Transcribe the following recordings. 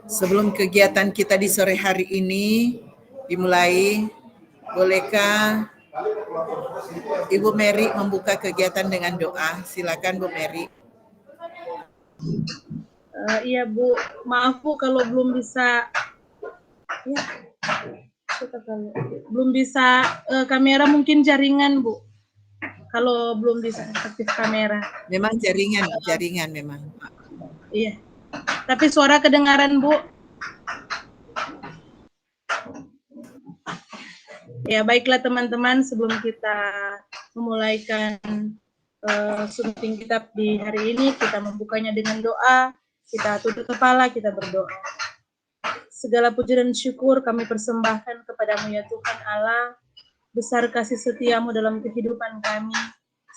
Sebelum kegiatan kita di sore hari ini dimulai, bolehkah Ibu Mary membuka kegiatan dengan doa? Silakan Bu Mary. Iya Bu, maaf Bu kalau belum bisa kamera, mungkin jaringan Bu. Kalau belum bisa aktif kamera. Memang jaringan memang. Iya. Tapi suara kedengaran Bu. Ya baiklah teman-teman, sebelum kita memulaikan syuting kitab di hari ini, kita membukanya dengan doa. Kita tunduk kepala, kita berdoa. Segala puji dan syukur kami persembahkan kepadamu ya Tuhan Allah, besar kasih setiamu dalam kehidupan kami,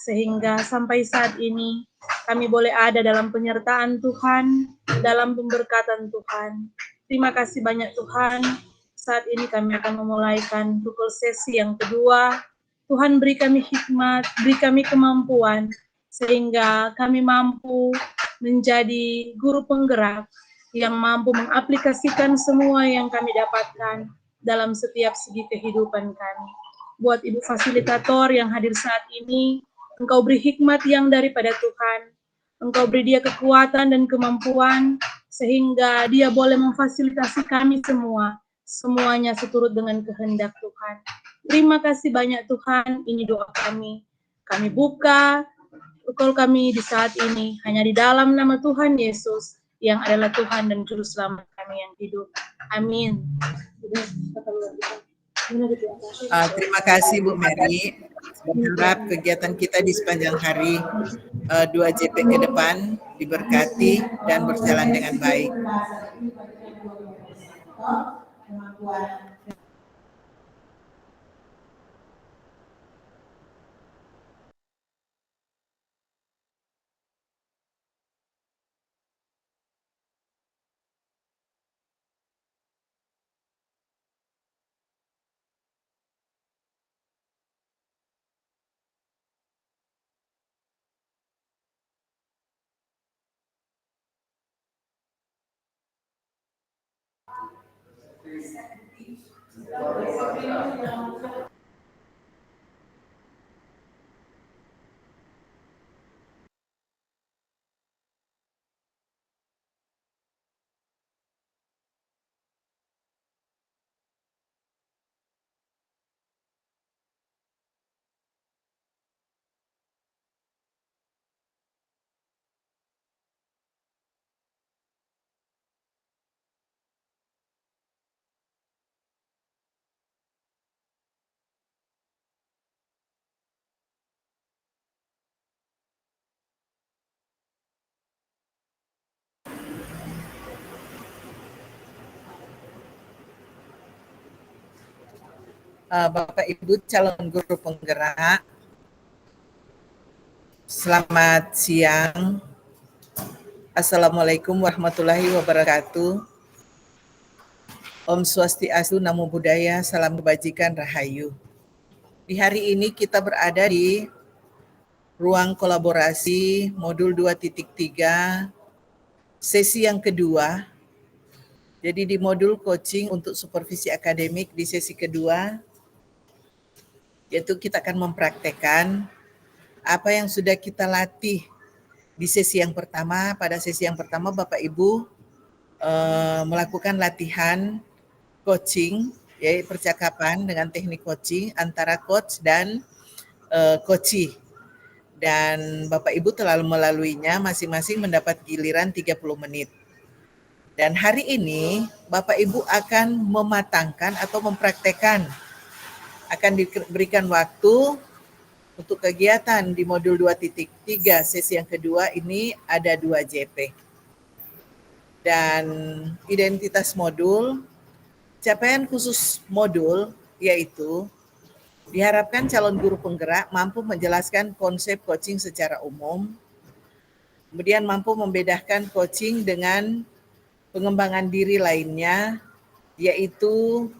sehingga sampai saat ini kami boleh ada dalam penyertaan Tuhan, dalam pemberkatan Tuhan. Terima kasih banyak Tuhan. Saat ini kami akan memulaikan pukul sesi yang kedua. Tuhan beri kami hikmat, beri kami kemampuan, sehingga kami mampu menjadi guru penggerak yang mampu mengaplikasikan semua yang kami dapatkan dalam setiap segi kehidupan kami. Buat Ibu fasilitator yang hadir saat ini, Engkau beri hikmat yang daripada Tuhan. Engkau beri dia kekuatan dan kemampuan, sehingga dia boleh memfasilitasi kami semua. Semuanya seturut dengan kehendak Tuhan. Terima kasih banyak Tuhan, ini doa kami. Kami buka ukol kami di saat ini, hanya di dalam nama Tuhan Yesus, yang adalah Tuhan dan Juru Selamat kami yang hidup. Amin. Terima kasih Bu Mary. Berharap kegiatan kita di sepanjang hari 2JP ke depan diberkati dan berjalan dengan baik. Bapak Ibu calon guru penggerak, selamat siang. Assalamualaikum warahmatullahi wabarakatuh. Om Swastiastu, Namo Buddhaya, Salam Kebajikan, Rahayu. Di hari ini kita berada di ruang kolaborasi modul 2.3, sesi yang kedua. Jadi di modul coaching untuk supervisi akademik di sesi kedua, yaitu kita akan mempraktekkan apa yang sudah kita latih di sesi yang pertama. Pada sesi yang pertama Bapak Ibu melakukan latihan coaching, yaitu percakapan dengan teknik coaching antara coach dan coachee. Dan Bapak Ibu telah melaluinya, masing-masing mendapat giliran 30 menit. Dan hari ini Bapak Ibu akan mematangkan atau mempraktekkan, akan diberikan waktu untuk kegiatan di modul 2.3 sesi yang kedua ini ada 2 JP. Dan identitas modul, capaian khusus modul yaitu diharapkan calon guru penggerak mampu menjelaskan konsep coaching secara umum, kemudian mampu membedakan coaching dengan pengembangan diri lainnya, yaitu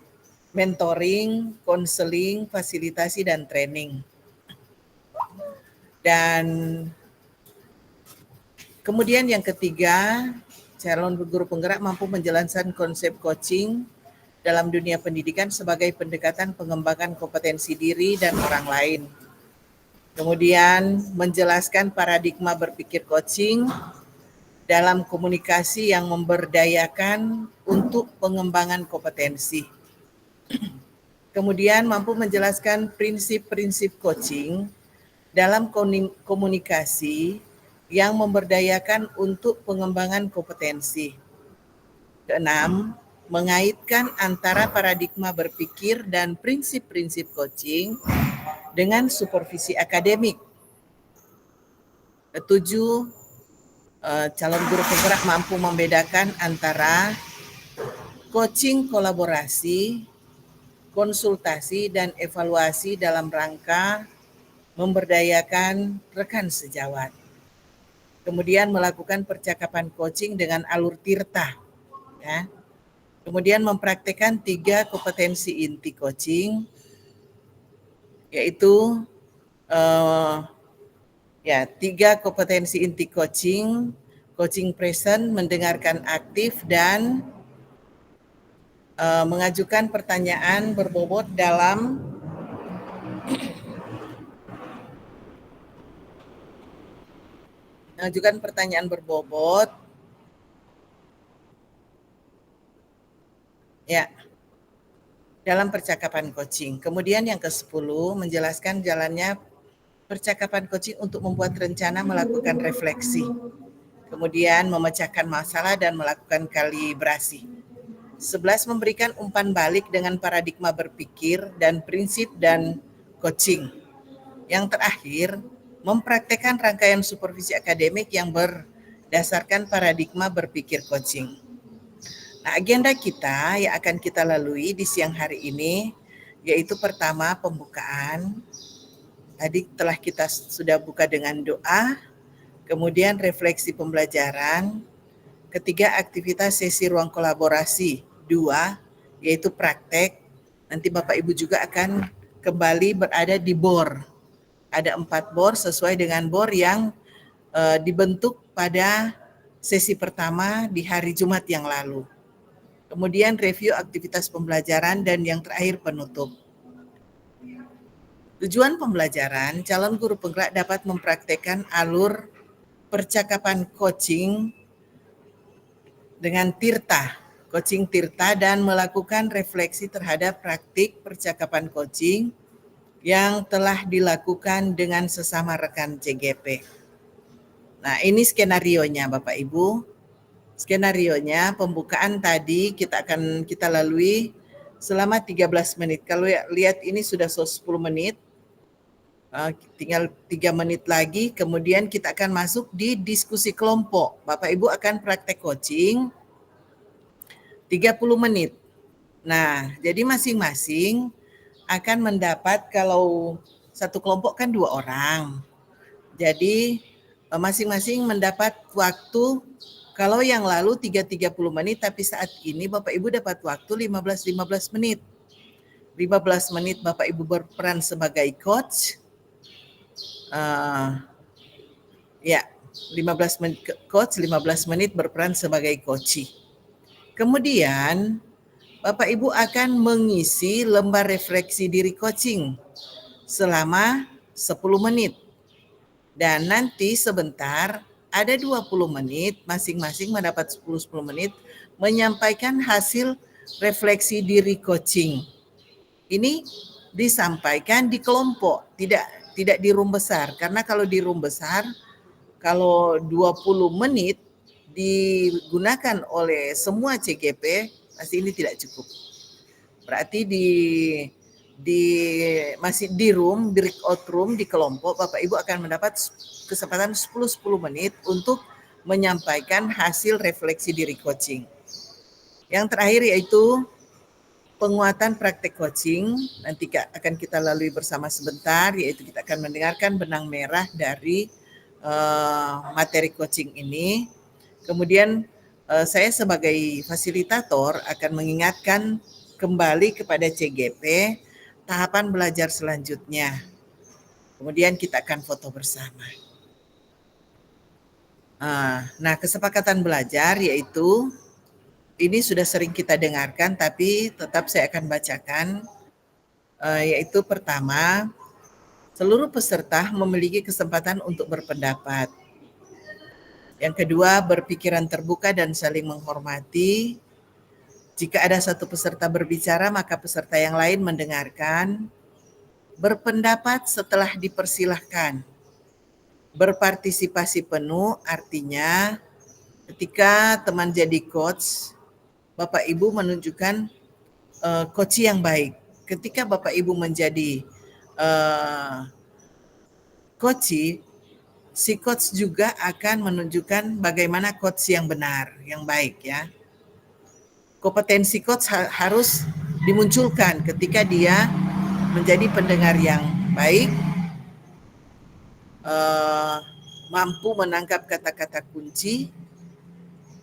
mentoring, konseling, fasilitasi, dan training. Dan kemudian yang ketiga, calon guru penggerak mampu menjelaskan konsep coaching dalam dunia pendidikan sebagai pendekatan pengembangan kompetensi diri dan orang lain. Kemudian menjelaskan paradigma berpikir coaching dalam komunikasi yang memberdayakan untuk pengembangan kompetensi. Kemudian mampu menjelaskan prinsip-prinsip coaching dalam komunikasi yang memberdayakan untuk pengembangan kompetensi. Keenam, mengaitkan antara paradigma berpikir dan prinsip-prinsip coaching dengan supervisi akademik. Ketujuh, calon guru penggerak mampu membedakan antara coaching kolaborasi, konsultasi, dan evaluasi dalam rangka memberdayakan rekan sejawat. Kemudian melakukan percakapan coaching dengan alur tirta. Ya. Kemudian mempraktekkan 3 kompetensi inti coaching, yaitu 3 kompetensi inti coaching, coaching present, mendengarkan aktif, dan mengajukan pertanyaan berbobot dalam dalam percakapan coaching. Kemudian yang ke-10, menjelaskan jalannya percakapan coaching untuk membuat rencana, melakukan refleksi. Kemudian memecahkan masalah dan melakukan kalibrasi. 11, memberikan umpan balik dengan paradigma berpikir dan prinsip dan coaching. Yang terakhir, mempraktekkan rangkaian supervisi akademik yang berdasarkan paradigma berpikir coaching. Nah, agenda kita yang akan kita lalui di siang hari ini, yaitu pertama pembukaan. Tadi telah kita sudah buka dengan doa, kemudian refleksi pembelajaran, ketiga aktivitas sesi ruang kolaborasi, 2, yaitu praktek. Nanti Bapak Ibu juga akan kembali berada di BOR. Ada 4 BOR sesuai dengan BOR yang dibentuk pada sesi pertama di hari Jumat yang lalu. Kemudian review aktivitas pembelajaran, dan yang terakhir penutup. Tujuan pembelajaran, calon guru penggerak dapat mempraktekkan alur percakapan coaching dengan tirta, coaching tirta, dan melakukan refleksi terhadap praktik percakapan coaching yang telah dilakukan dengan sesama rekan CGP. Nah, ini skenarionya Bapak Ibu. Skenarionya pembukaan tadi kita lalui selama 13 menit. Kalau lihat ini sudah 10 menit. Tinggal 3 menit lagi, kemudian kita akan masuk di diskusi kelompok. Bapak Ibu akan praktek coaching 30 menit. Nah, jadi masing-masing akan mendapat, kalau satu kelompok kan 2 orang. Jadi masing-masing mendapat waktu, kalau yang lalu 30 menit, tapi saat ini Bapak Ibu dapat waktu 15 menit. 15 menit Bapak Ibu berperan sebagai coach. 15 menit coach, 15 menit berperan sebagai coachee. Kemudian Bapak Ibu akan mengisi lembar refleksi diri coaching selama 10 menit. Dan nanti sebentar ada 20 menit, masing-masing mendapat 10 menit menyampaikan hasil refleksi diri coaching. Ini disampaikan di kelompok, tidak di room besar, karena kalau di room besar, kalau 20 menit digunakan oleh semua CGP, pasti ini tidak cukup. Berarti masih di room, di breakout room, di kelompok, Bapak Ibu akan mendapat kesempatan 10 menit untuk menyampaikan hasil refleksi diri coaching. Yang terakhir yaitu penguatan praktek coaching, nanti akan kita lalui bersama sebentar, yaitu kita akan mendengarkan benang merah dari materi coaching ini. Kemudian saya sebagai fasilitator akan mengingatkan kembali kepada CGP, tahapan belajar selanjutnya. Kemudian kita akan foto bersama. Nah, kesepakatan belajar yaitu ini sudah sering kita dengarkan, tapi tetap saya akan bacakan, yaitu pertama, seluruh peserta memiliki kesempatan untuk berpendapat. Yang kedua, berpikiran terbuka dan saling menghormati. Jika ada satu peserta berbicara, maka peserta yang lain mendengarkan. Berpendapat setelah dipersilahkan. Berpartisipasi penuh artinya ketika teman jadi coach, Bapak Ibu menunjukkan coach yang baik. Ketika Bapak Ibu menjadi coach, si coach juga akan menunjukkan bagaimana coach yang benar, yang baik ya. Kompetensi coach harus dimunculkan ketika dia menjadi pendengar yang baik, mampu menangkap kata-kata kunci,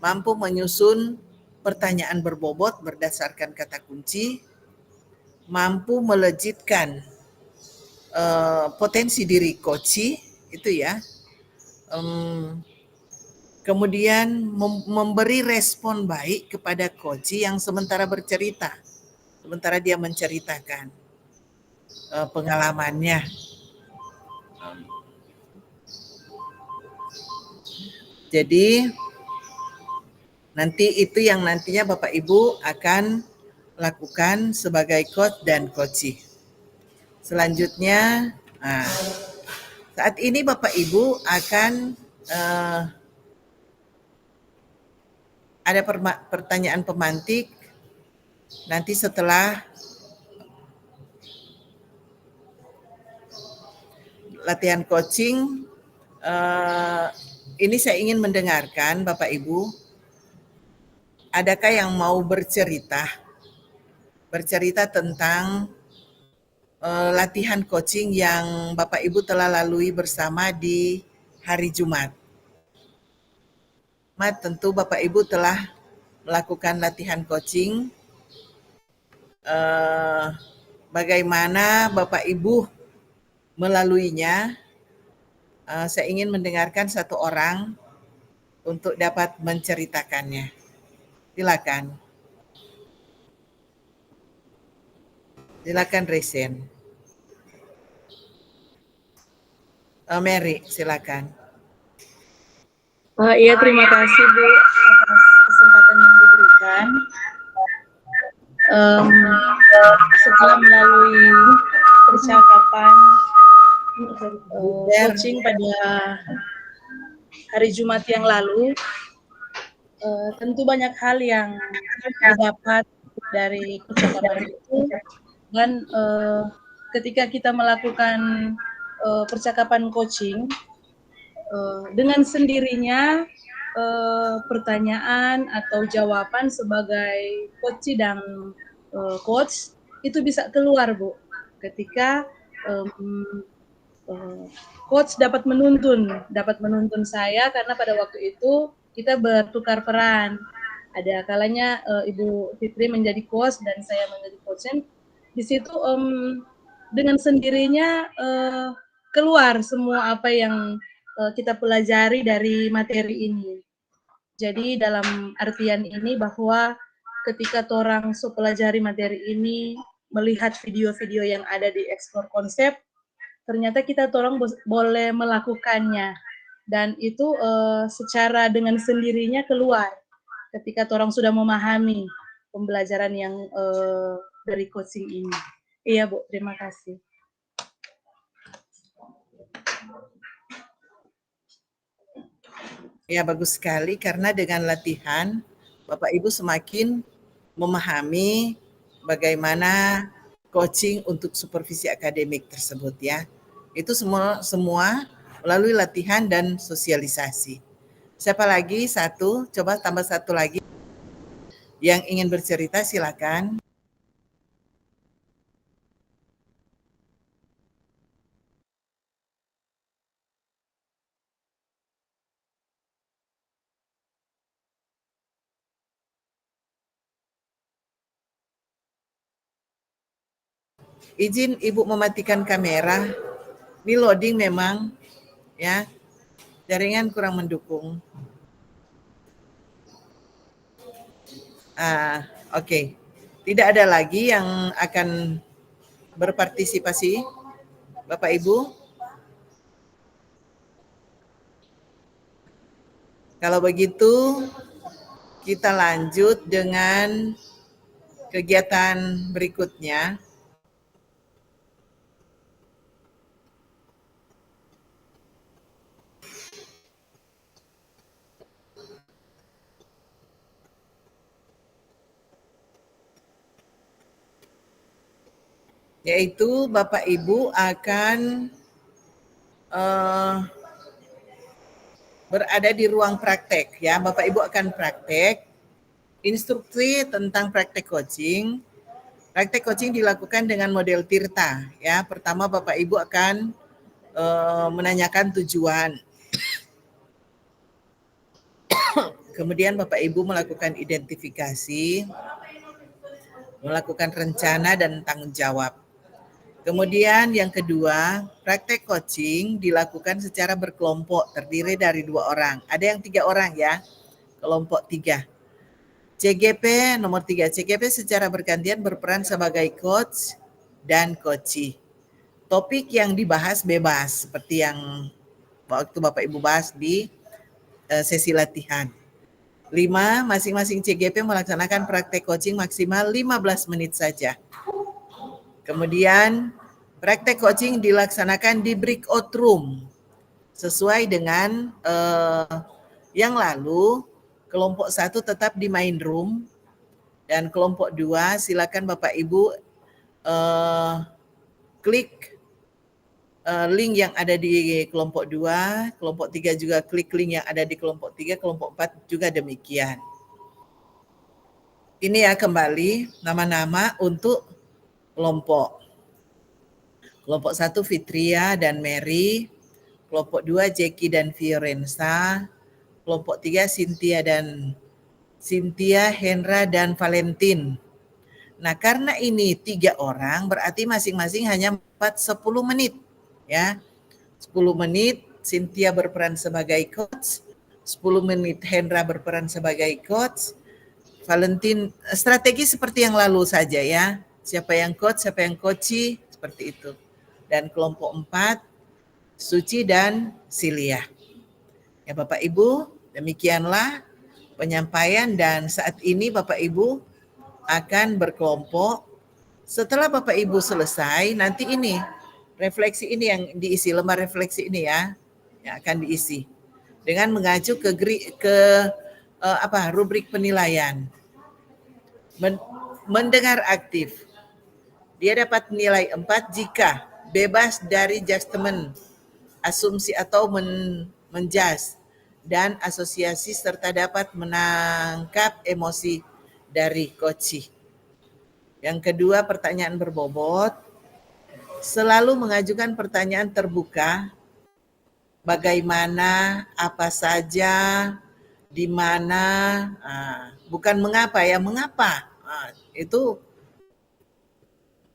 mampu menyusun pertanyaan berbobot berdasarkan kata kunci, mampu melejitkan potensi diri coach itu ya, kemudian memberi respon baik kepada coach yang sementara bercerita, sementara dia menceritakan pengalamannya. Jadi nanti itu yang nantinya Bapak Ibu akan lakukan sebagai coach dan coachee. Selanjutnya, saat ini Bapak Ibu akan ada pertanyaan pemantik. Nanti setelah latihan coaching, ini saya ingin mendengarkan Bapak Ibu, adakah yang mau bercerita tentang latihan coaching yang Bapak Ibu telah lalui bersama di hari Jumat. Tentu Bapak Ibu telah melakukan latihan coaching. Bagaimana Bapak Ibu melaluinya? Saya ingin mendengarkan satu orang untuk dapat menceritakannya. Silakan. Silakan Resen. Mary, silakan. Iya, terima kasih Bu atas kesempatan yang diberikan. Setelah melalui percakapan coaching pada hari Jumat yang lalu, tentu banyak hal yang didapat dari percakapan itu, dan ketika kita melakukan percakapan coaching, dengan sendirinya pertanyaan atau jawaban sebagai coach dan coach itu bisa keluar Bu, ketika coach dapat menuntun saya, karena pada waktu itu kita bertukar peran. Ada kalanya Ibu Fitri menjadi coach dan saya menjadi coach. Di situ dengan sendirinya keluar semua apa yang kita pelajari dari materi ini. Jadi dalam artian ini bahwa ketika orang pelajari materi ini, melihat video-video yang ada di Explore Konsep, ternyata kita boleh melakukannya, dan itu secara dengan sendirinya keluar ketika orang sudah memahami pembelajaran yang dari coaching ini. Iya Bu, terima kasih. Ya, bagus sekali, karena dengan latihan Bapak Ibu semakin memahami bagaimana coaching untuk supervisi akademik tersebut ya. Itu semua melalui latihan dan sosialisasi. Siapa lagi? Satu, coba tambah satu lagi. Yang ingin bercerita silakan. Izin Ibu mematikan kamera. Ini loading memang, ya. Jaringan kurang mendukung. Oke. Tidak ada lagi yang akan berpartisipasi, Bapak Ibu. Kalau begitu, kita lanjut dengan kegiatan berikutnya. Yaitu Bapak Ibu akan berada di ruang praktek, ya. Bapak Ibu akan praktek instruksi tentang praktek coaching. Praktek coaching dilakukan dengan model Tirta, ya. Pertama Bapak Ibu akan menanyakan tujuan. Kemudian Bapak Ibu melakukan identifikasi, melakukan rencana dan tanggung jawab. Kemudian yang kedua, praktek coaching dilakukan secara berkelompok, terdiri dari 2 orang. Ada yang 3 orang, ya, kelompok 3. CGP nomor 3, CGP secara bergantian berperan sebagai coach dan coachee. Topik yang dibahas bebas, seperti yang waktu Bapak Ibu bahas di sesi latihan. 5, masing-masing CGP melaksanakan praktek coaching maksimal 15 menit saja. Kemudian praktek coaching dilaksanakan di breakout room. Sesuai dengan yang lalu, kelompok 1 tetap di main room, dan kelompok 2 silakan Bapak Ibu klik link yang ada di kelompok 2, kelompok 3 juga klik link yang ada di kelompok 3, kelompok 4 juga demikian. Ini ya kembali nama-nama untuk kelompok. Kelompok 1 Fitria dan Mary, kelompok 2 Jackie dan Fiorenza, kelompok 3 Cynthia, Hendra dan Valentin. Nah, karena ini 3 orang berarti masing-masing hanya 10 menit, ya. 10 menit Cynthia berperan sebagai coach, 10 menit Hendra berperan sebagai coach, Valentin strategi seperti yang lalu saja, ya. Siapa yang coach, siapa yang coachee, seperti itu. Dan kelompok 4 Suci dan Silia. Ya Bapak Ibu, demikianlah penyampaian, dan saat ini Bapak Ibu akan berkelompok. Setelah Bapak Ibu selesai, nanti ini refleksi ini yang diisi, lembar refleksi ini, ya, yang akan diisi dengan mengacu ke rubrik penilaian. Mendengar aktif. Dia dapat nilai 4 jika bebas dari judgement, asumsi atau menjudge, dan asosiasi serta dapat menangkap emosi dari coachee. Yang kedua, pertanyaan berbobot. Selalu mengajukan pertanyaan terbuka. Bagaimana, apa saja, di mana, bukan mengapa, ya, mengapa. Itu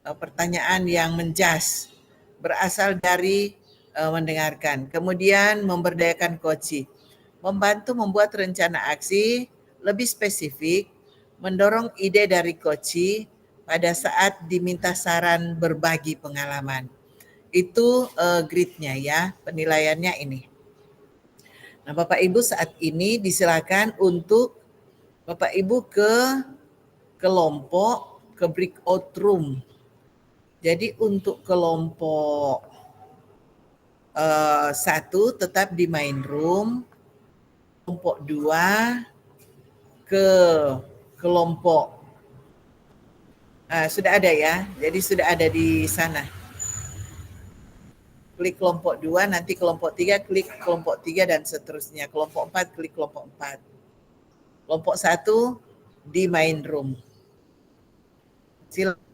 pertanyaan yang menjas, berasal dari mendengarkan. Kemudian memberdayakan coachee, membantu membuat rencana aksi lebih spesifik, mendorong ide dari coachee pada saat diminta saran berbagi pengalaman. Itu grid-nya, ya, penilaiannya ini. Nah, Bapak Ibu saat ini disilakan untuk Bapak Ibu ke kelompok, ke breakout room. Jadi untuk kelompok 1 tetap di main room, kelompok 2 ke kelompok sudah ada, ya, jadi sudah ada di sana. Klik kelompok 2, nanti kelompok 3 klik kelompok 3 dan seterusnya. Kelompok 4 klik kelompok 4. Kelompok 1 di main room. Silakan.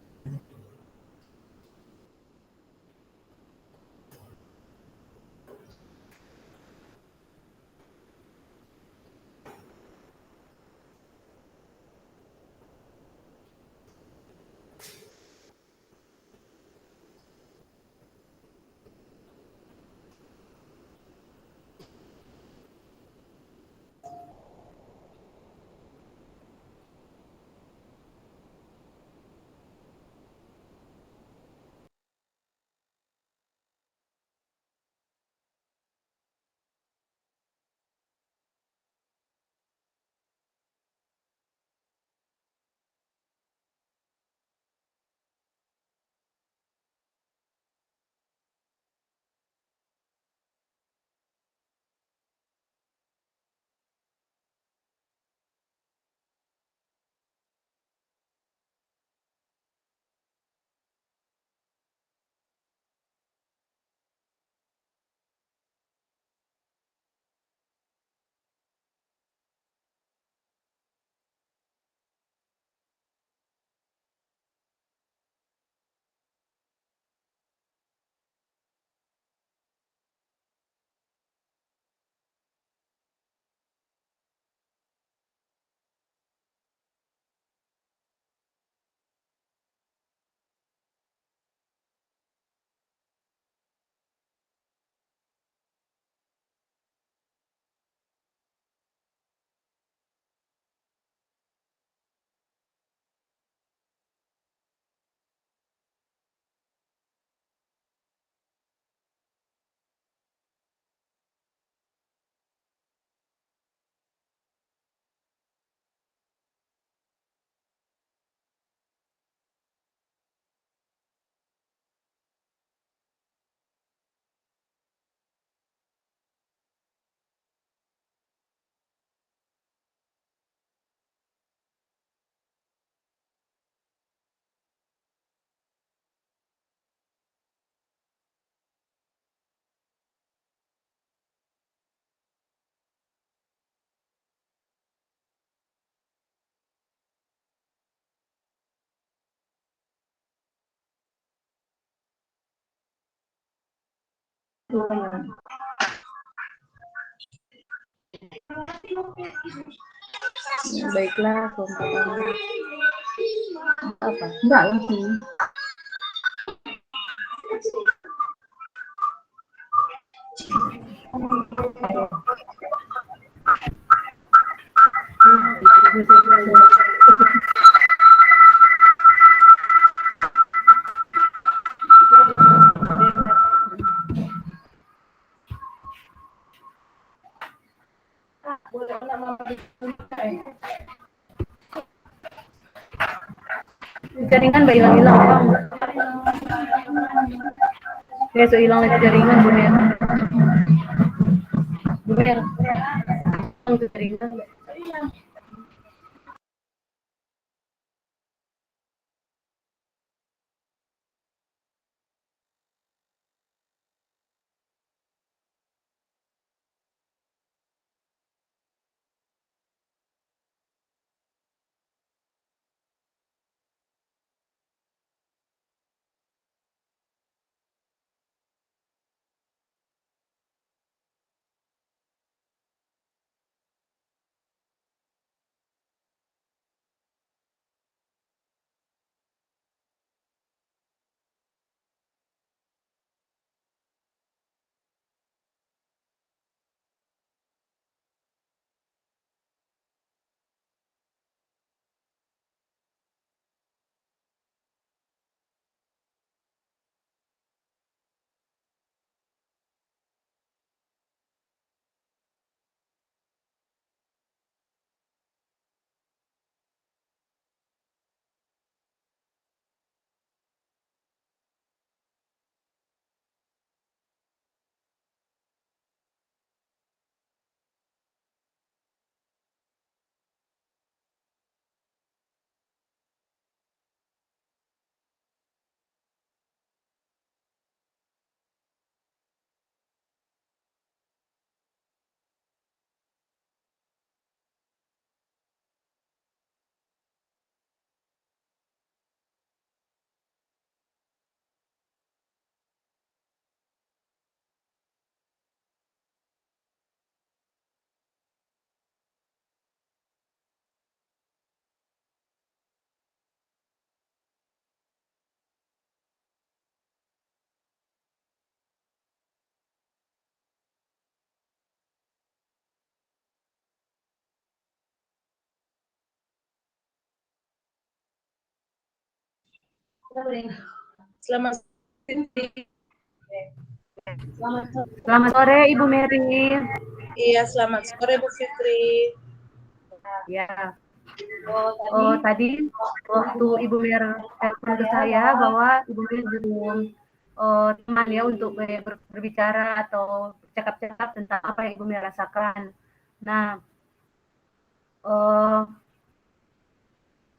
Baiklah, apa? Enggak langsung. Jaringan mbak hilang-hilang bang. Besok hilang lagi jaringan Bu Mer. Bu Mer. Hilang tuh jaringan. Selamat Selamat sore Ibu Mary. Iya, selamat sore Bu Fitri. Ya. Tadi waktu Ibu Mary telepon ke saya bahwa Ibu Mary belum teman ya untuk berbicara atau cakap-cakap tentang apa yang Ibu Mary rasakan. Nah,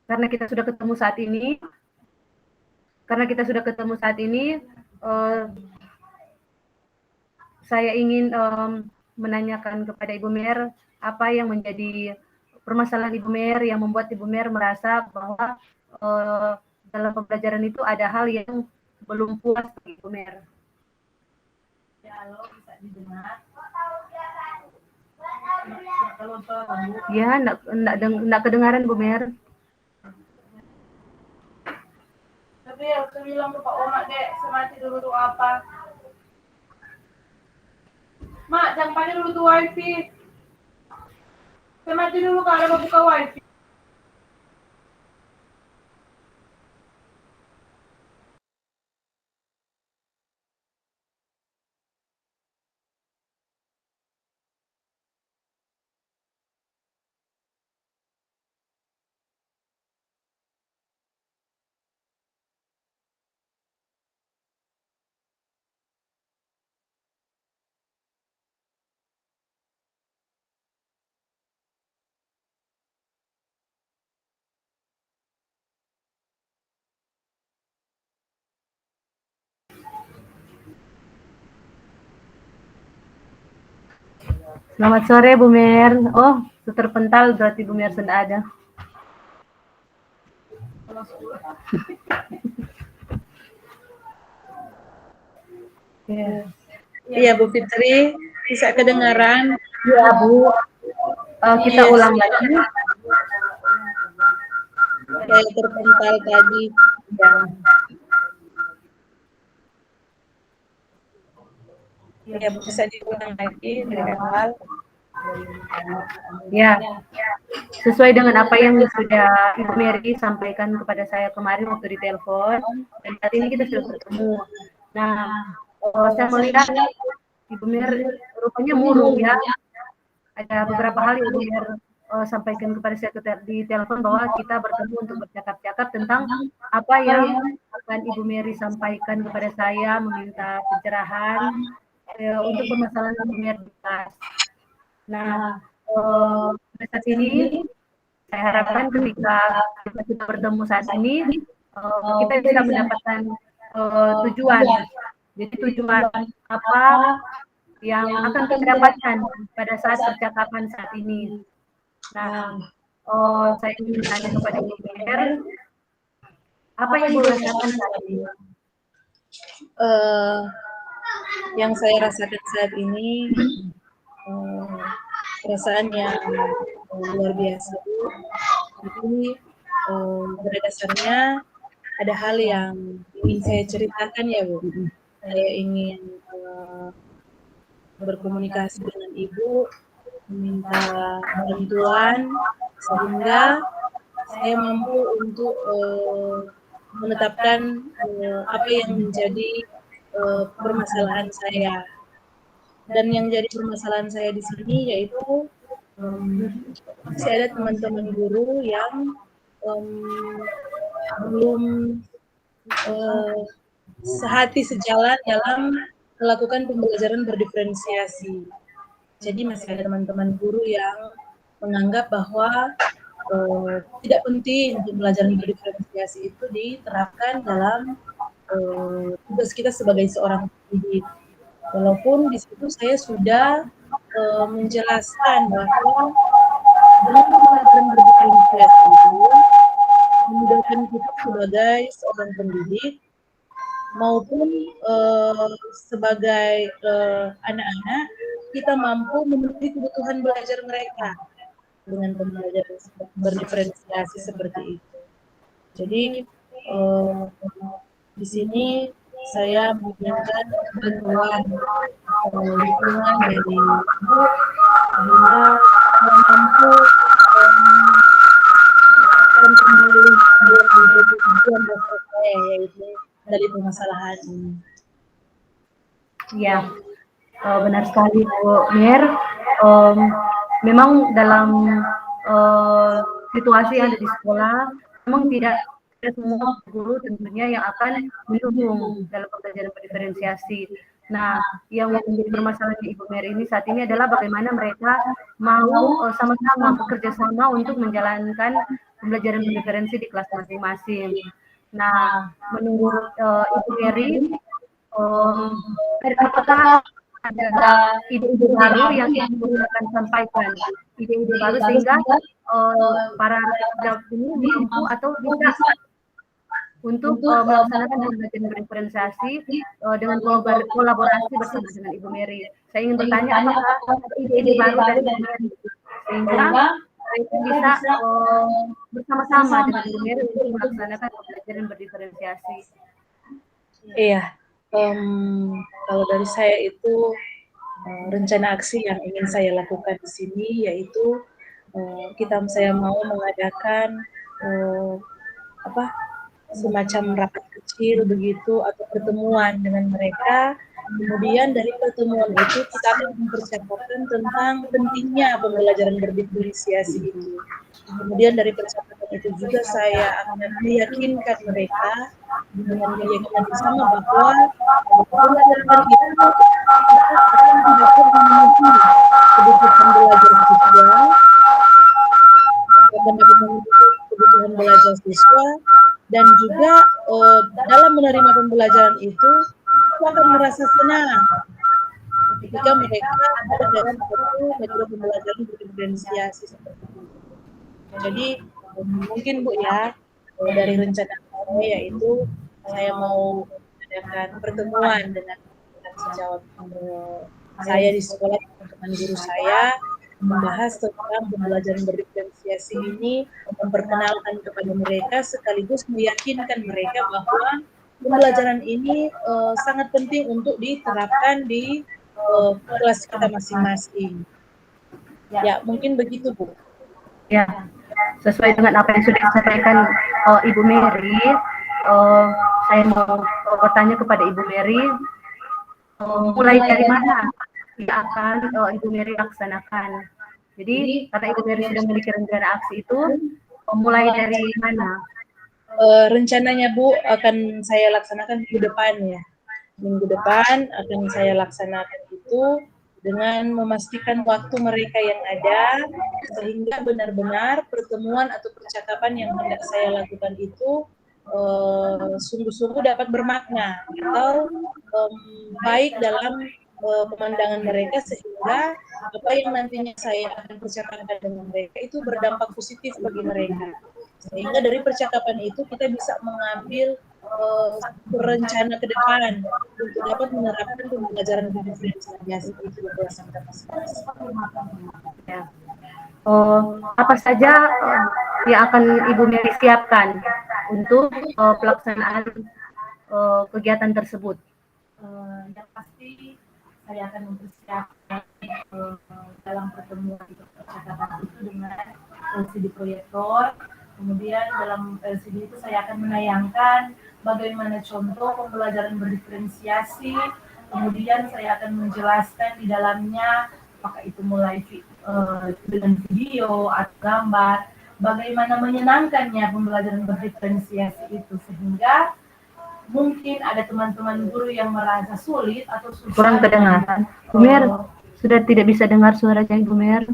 karena kita sudah ketemu saat ini, saya ingin menanyakan kepada Ibu Mer apa yang menjadi permasalahan Ibu Mer yang membuat Ibu Mer merasa bahwa dalam pembelajaran itu ada hal yang belum puas bagi Ibu Mer. Ya, halo, bisa didengar? Ya, enggak kedengaran Bu Mer. Tapi aku bilang ke Pak Oma, Dek, semati dulu tuh apa? Mak, jangan pakai dulu tuh wifi. Semati dulu kalau mau buka wifi. Selamat sore Bu Mer. Oh, terpental berarti Bu Mer sudah ada. Ya. Iya Bu Fitri, bisa kedengaran? Ya Bu, kita Iya, ulang lagi. kayak terpental tadi. Ya, bisa diulang lagi dari awal. Ya, sesuai dengan apa yang sudah Ibu Mary sampaikan kepada saya kemarin waktu di telepon, dan saat ini kita sudah bertemu. Nah, saya melihat Ibu Mary rupanya murung ya. Ada beberapa hal yang Ibu Mary sampaikan kepada saya di telepon bahwa kita bertemu untuk bercakap-cakap tentang apa yang akan Ibu Mary sampaikan kepada saya, meminta pencerahan untuk permasalahan Ibu Mary di kelas. Nah, pada saat ini saya harapkan ketika kita bertemu saat ini kita bisa mendapatkan tujuan. Jadi tujuan apa yang akan kita dapatkan pada saat percakapan saat ini. Nah, saya ingin bertanya kepada Ibu Mer, apa yang Ibu rasakan saat ini? Yang saya rasakan saat ini perasaan yang luar biasa. Jadi pada dasarnya ada hal yang ingin saya ceritakan ya Bu. Saya ingin berkomunikasi dengan Ibu, meminta bantuan sehingga saya mampu untuk menetapkan apa yang menjadi permasalahan saya. Dan yang jadi permasalahan saya di sini yaitu masih ada teman-teman guru yang belum sehati sejalan dalam melakukan pembelajaran berdiferensiasi. Jadi masih ada teman-teman guru yang menganggap bahwa tidak penting pembelajaran berdiferensiasi itu diterapkan dalam tugas kita sebagai seorang pendidik. Walaupun di situ saya sudah menjelaskan bahwa dalam pembelajaran berdiferensiasi itu memudahkan kita sebagai seorang pendidik maupun sebagai anak-anak kita mampu memenuhi kebutuhan belajar mereka dengan pembelajaran berdiferensiasi seperti itu. Jadi di sini saya menginginkan bantuan dukungan dari Ibu sehingga mampu kembali tujuan dasar saya yaitu dari permasalahan ini. Ya, benar sekali Bu Mer. Memang dalam situasi yang ada di sekolah, memang tidak semua guru tentunya yang akan mendukung dalam pembelajaran diferensiasi. Nah, yang menjadi permasalahan Ibu Mer ini saat ini adalah bagaimana mereka mau sama-sama bekerja sama untuk menjalankan pembelajaran diferensi di kelas masing-masing. Nah, menurut Ibu Mary, apakah ada ide-ide baru yang Ibu akan sampaikan, ide-ide baru sehingga para pejabat ini mampu atau bisa untuk melaksanakan pembelajaran berdiferensiasi dengan kolaborasi bersama dengan Ibu Mary. Saya ingin bertanya apakah ada ide-ide baru dari Ibu Mary sehingga mereka bisa bersama-sama dengan Ibu Mary untuk melaksanakan pembelajaran berdiferensiasi. Iya, kalau dari saya itu rencana aksi yang ingin saya lakukan di sini yaitu saya mau mengadakan semacam rapat kecil begitu atau pertemuan dengan mereka. Kemudian dari pertemuan itu kita akan mempercakapkan tentang pentingnya pembelajaran berdiferensiasi itu. Kemudian dari percakapan itu juga saya akan meyakinkan mereka dengan keyakinan bersama bahwa pembelajaran itu akan dapat memenuhi kebutuhan belajar siswa, akan dapat memenuhi kebutuhan belajar siswa, dan juga dalam menerima pembelajaran itu akan merasa senang ketika mereka ada dalam satu metode pembelajaran berdiferensiasi seperti itu. Jadi mungkin Bu ya, dari rencana saya yaitu saya mau mengadakan pertemuan dengan sejawat saya di sekolah, teman guru saya membahas tentang pembelajaran berdiferensiasi ini, memperkenalkan kepada mereka sekaligus meyakinkan mereka bahwa pembelajaran ini sangat penting untuk diterapkan di kelas kita masing-masing. Ya, mungkin begitu, Bu. Ya, sesuai dengan apa yang sudah disampaikan Ibu Mary, saya mau bertanya kepada Ibu Mary, mulai dari mana yang akan Ibu Mary laksanakan? Jadi, karena Ibu Mary sudah memiliki rencana aksi itu, mulai dari mana? Rencananya, Bu, akan saya laksanakan minggu depan ya. Minggu depan akan saya laksanakan itu dengan memastikan waktu mereka yang ada, sehingga benar-benar pertemuan atau percakapan yang hendak saya lakukan itu sungguh-sungguh dapat bermakna atau baik dalam pemandangan mereka, sehingga apa yang nantinya saya akan percakapan dengan mereka itu berdampak positif bagi mereka. Sehingga dari percakapan itu kita bisa mengambil rencana ke depan untuk dapat menerapkan pembelajaran berdiferensiasi itu di kelas kita masing-masing. Ya. Apa saja yang akan Ibu Mary siapkan untuk pelaksanaan kegiatan tersebut? Yang pasti saya akan mempersiapkan dalam pertemuan percakapan itu dengan LCD proyektor. Kemudian dalam LCD itu saya akan menayangkan bagaimana contoh pembelajaran berdiferensiasi. Kemudian saya akan menjelaskan di dalamnya, apakah itu mulai dengan video atau gambar, bagaimana menyenangkannya pembelajaran berdiferensiasi itu, sehingga mungkin ada teman-teman guru yang merasa sulit atau susah. Kurang kedengaran. Bu Mer, sudah tidak bisa dengar suaranya Ibu Mer.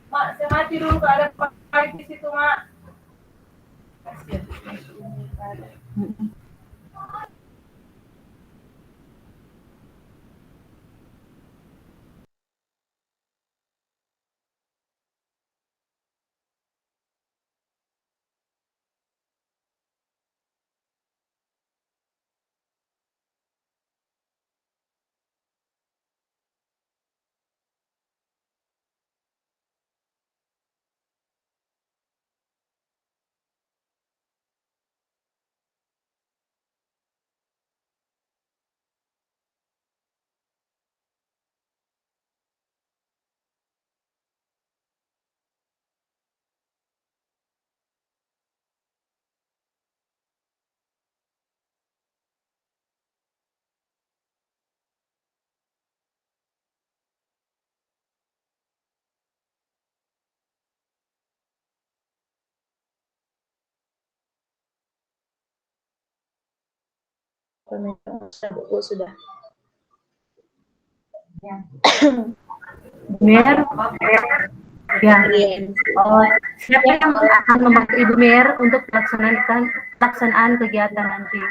Mak, saya mati dulu, ada Pak di situ, Mak. Sudah. Mer, ya. Siapa yang akan membantu Ibu Mer untuk pelaksanaan kegiatan nanti?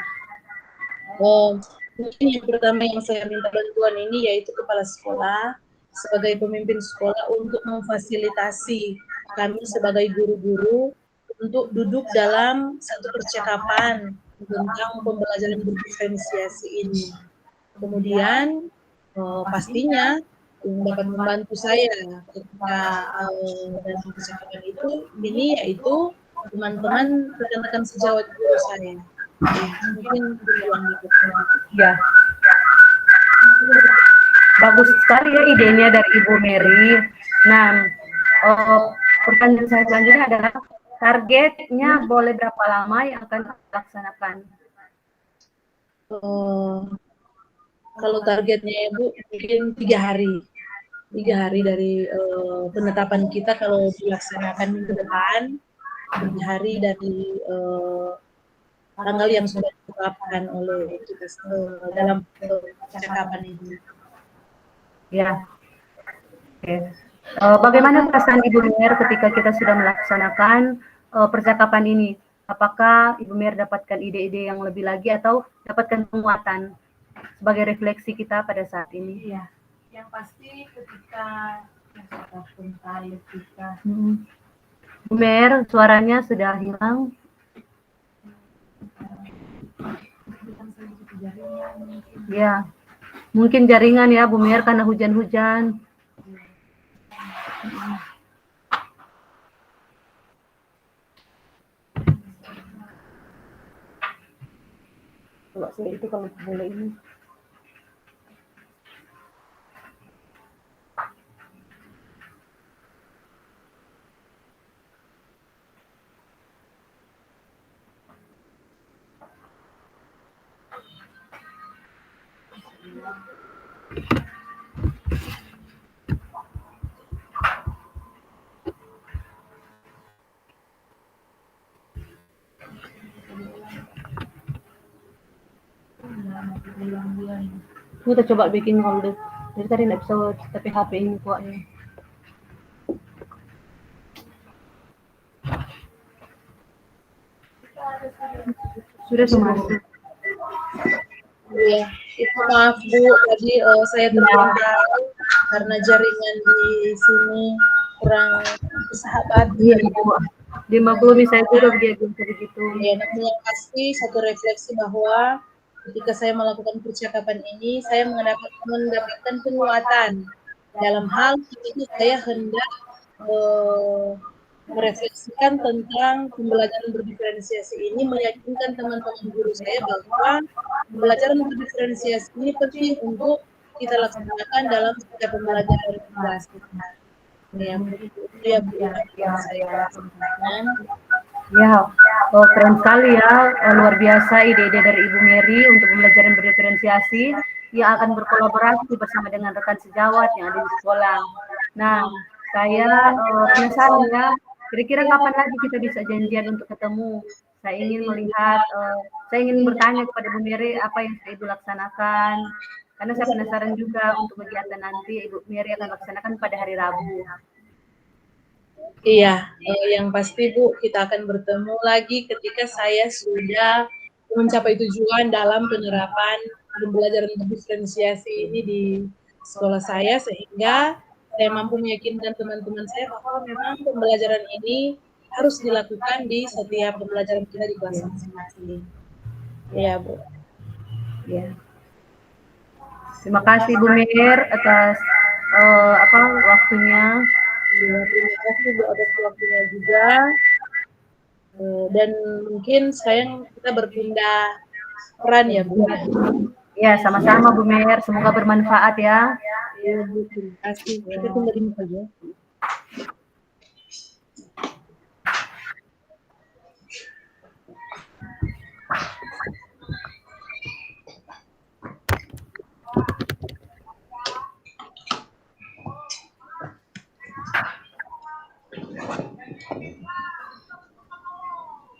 Mungkin yang pertama yang saya minta bantuan ini yaitu kepala sekolah sebagai pemimpin sekolah untuk memfasilitasi kami sebagai guru-guru untuk duduk dalam satu percakapan tentang pembelajaran berdiferensiasi ini. Kemudian pastinya yang dapat membantu saya ketika dalam percakapan itu ini yaitu teman-teman rekan-rekan sejawat guru saya. Mungkin tujuan itu. Ya. Bagus sekali ya idenya dari Ibu Mary. Nah, pertanyaan saya selanjutnya adalah targetnya boleh berapa lama yang akan dilaksanakan? Kalau targetnya Bu mungkin 3 hari. 3 hari dari penetapan kita kalau dilaksanakan minggu depan, 3 hari dari tanggal yang sudah ditetapkan oleh kita dalam percakapan ini. Ya. Oke. Bagaimana perasaan Ibu Mer ketika kita sudah melaksanakan percakapan ini? Apakah Ibu Mer dapatkan ide-ide yang lebih lagi atau dapatkan penguatan sebagai refleksi kita pada saat ini? Iya. Yang pasti ketika kita Bu Mer, suaranya sudah hilang. Ya, mungkin jaringan ya Bu Mer karena hujan-hujan. Kalau saya itu kalau boleh ini. Kita coba bikin folder. Jadi tadi nggak bisa tapi HP ini kuatnya. Sudah semua. Iya, itu maaf Bu, tadi saya tertinggal karena jaringan di sini kurang bersahabat. Iya, Bu. Dia belum bisa juga begitu. Ya, namun yang pasti satu refleksi bahwa ketika saya melakukan percakapan ini, saya mendapatkan penguatan. Dalam hal itu saya hendak merefleksikan tentang pembelajaran berdiferensiasi ini, meyakinkan teman-teman guru saya bahwa pembelajaran berdiferensiasi ini penting untuk kita laksanakan dalam setiap pembelajaran kelas. Ya, itu ya Bu yang saya sampaikan. Ya, keren sekali ya, luar biasa ide-ide dari Ibu Mary untuk pembelajaran berdiferensiasi yang akan berkolaborasi bersama dengan rekan sejawat yang ada di sekolah. Nah, saya penasaran ya, kira-kira kapan lagi kita bisa janjian untuk ketemu? Saya ingin melihat, saya ingin bertanya kepada Ibu Mary apa yang Ibu laksanakan, karena saya penasaran juga untuk kegiatan nanti Ibu Mary akan laksanakan pada hari Rabu. Iya, yang pasti Bu, kita akan bertemu lagi ketika saya sudah mencapai tujuan dalam penerapan pembelajaran diferensiasi ini di sekolah saya, sehingga saya mampu meyakinkan teman-teman saya bahwa memang pembelajaran ini harus dilakukan di setiap pembelajaran kita di kelas masing-masing. Iya, Bu. Ya. Terima kasih Bu Mer atas waktunya. Ya, terima kasih Bu atas waktunya juga. Dan mungkin sekarang kita berpindah peran ya Bu. Ya, sama-sama Bu Mer. Semoga bermanfaat ya. Ya Bu, terima kasih. Kita tinggal ini saja.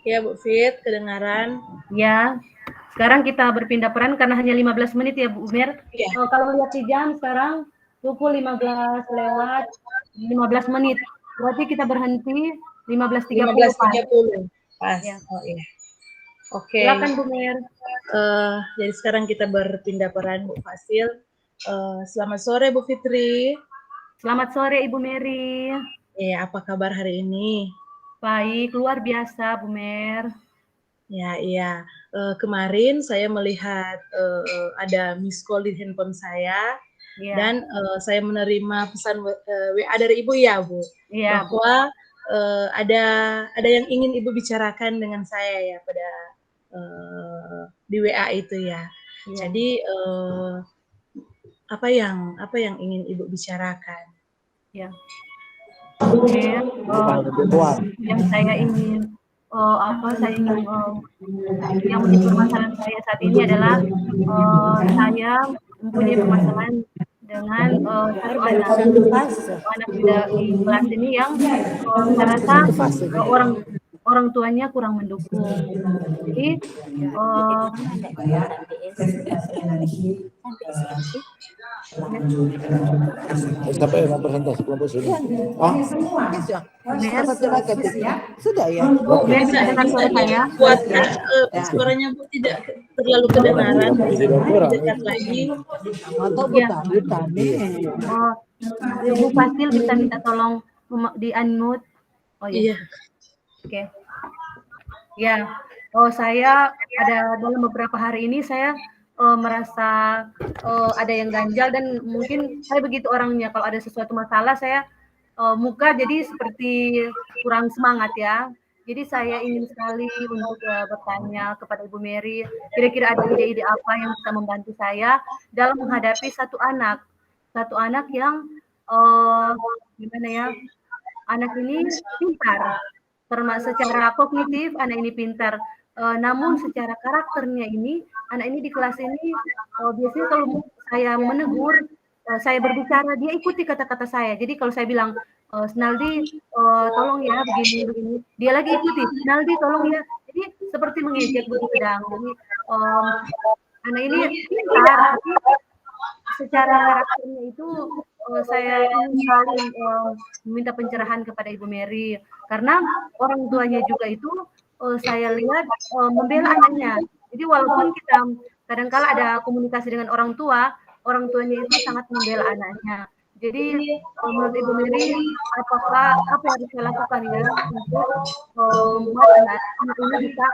Ya Bu Fit, kedengaran? Ya. Sekarang kita berpindah peran karena hanya 15 menit ya Bu Mer. Ya. Kalau lihat di jam sekarang pukul 15 lewat 15 menit. Berarti kita berhenti 15.30. 15.30. Pas. Ya. Oh iya. Oke. Silakan Bu Mer. Jadi sekarang kita berpindah peran Bu Fasil. Selamat sore Bu Fitri. Selamat sore Ibu Mary. Apa kabar hari ini? Baik, luar biasa Bu Mer. Ya, iya. Kemarin saya melihat ada miss call di handphone saya, dan saya menerima pesan WA dari Ibu ya Bu, bahwa ada yang ingin Ibu bicarakan dengan saya ya pada di WA itu ya. Jadi apa yang ingin Ibu bicarakan? Ya. Yang saya ingin yang menjadi permasalahan saya saat ini adalah saya mempunyai permasalahan dengan satu anak di kelas ini yang saya rasa orang tuanya kurang mendukung. Jadi Sampai yang presentasi kelompok sini. Sudah ya. Bisa dengar suara saya? Kuatkan suaranya Bu, tidak terlalu kedengaran. Dekat lagi. Bu Fasil bisa minta tolong di unmute. Oh ya, Iya. oke. Ya, saya ada dalam beberapa hari ini saya merasa ada yang ganjal dan mungkin saya begitu orangnya kalau ada sesuatu masalah saya muka jadi seperti kurang semangat ya. Jadi saya ingin sekali untuk bertanya kepada Ibu Mary, kira-kira ada ide-ide apa yang bisa membantu saya dalam menghadapi satu anak yang gimana ya, anak ini pintar, secara kognitif anak ini pintar, namun secara karakternya ini, anak ini di kelas ini biasanya kalau saya menegur, saya berbicara, dia ikuti kata-kata saya. Jadi kalau saya bilang, "Snaldi, tolong ya begini-begini," dia lagi ikuti, "Snaldi tolong ya." Jadi seperti mengejek begitu Dang. Jadi anak ini pintar, tapi secara karakternya itu saya ingin sekali meminta pencerahan kepada Ibu Mary karena orang tuanya juga itu saya lihat membela anaknya. Jadi walaupun kita kadang-kala ada komunikasi dengan orang tuanya itu sangat membela anaknya. Jadi menurut Ibu Mary, apa yang harus saya lakukan ya untuk membuat anak ini bisa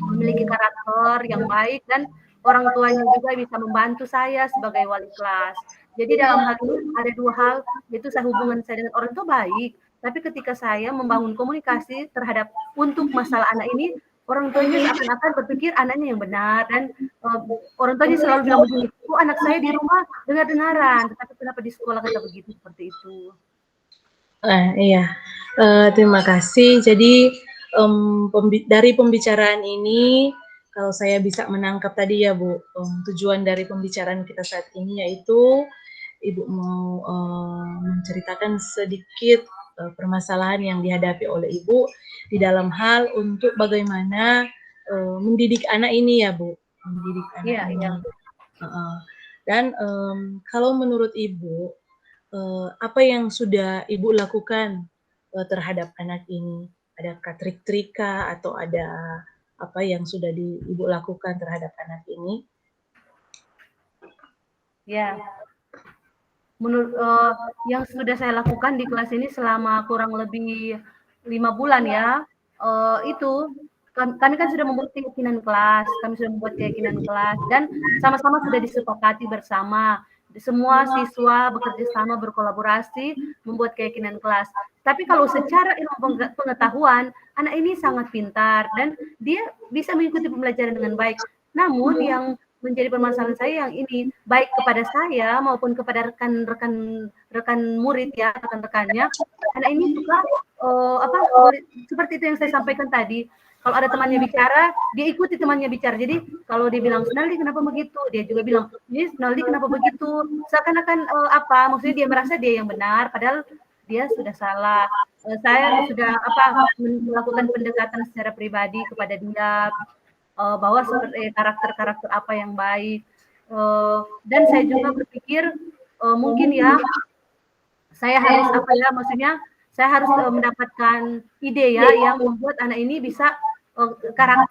memiliki karakter yang baik dan orang tuanya juga bisa membantu saya sebagai wali kelas. Jadi dalam hal ini ada 2 hal, yaitu hubungan saya dengan orang tua baik, tapi ketika saya membangun komunikasi terhadap untuk masalah anak ini, orang tuanya seakan-akan berpikir anaknya yang benar dan orang tuanya selalu bilang begini, "Oh, anak saya di rumah dengar-dengaran, tetapi kenapa di sekolah kata begitu?" Seperti itu. Iya. Terima kasih. Jadi dari pembicaraan ini, kalau saya bisa menangkap tadi ya Bu, tujuan dari pembicaraan kita saat ini yaitu Ibu mau menceritakan sedikit permasalahan yang dihadapi oleh Ibu di dalam hal untuk bagaimana mendidik anak ini ya Bu, mendidik anak ini. Dan kalau menurut Ibu, apa yang sudah Ibu lakukan terhadap anak ini? Adakah trik-trik atau ada apa yang sudah Ibu lakukan terhadap anak ini? Ya, menurut yang sudah saya lakukan di kelas ini selama kurang lebih 5 bulan ya, itu kami kan sudah membuat keyakinan kelas, dan sama-sama sudah disepakati bersama. Semua siswa bekerja sama, berkolaborasi, membuat keyakinan kelas. Tapi kalau secara ilmu pengetahuan, anak ini sangat pintar dan dia bisa mengikuti pembelajaran dengan baik. Namun yang menjadi permasalahan saya yang ini, baik kepada saya maupun kepada rekan murid ya, rekan-rekannya, anak ini suka seperti itu yang saya sampaikan tadi. Kalau ada temannya bicara, dia ikuti temannya bicara. Jadi kalau dia bilang, "Snaldi kenapa begitu?" Dia juga bilang, "Ini Snaldi kenapa begitu?" Seakan-akan maksudnya dia merasa dia yang benar, padahal dia sudah salah. Saya sudah melakukan pendekatan secara pribadi kepada dia, bahwa seperti karakter-karakter apa yang baik. Dan saya juga berpikir mungkin ya saya harus maksudnya saya harus mendapatkan ide ya yang membuat anak ini bisa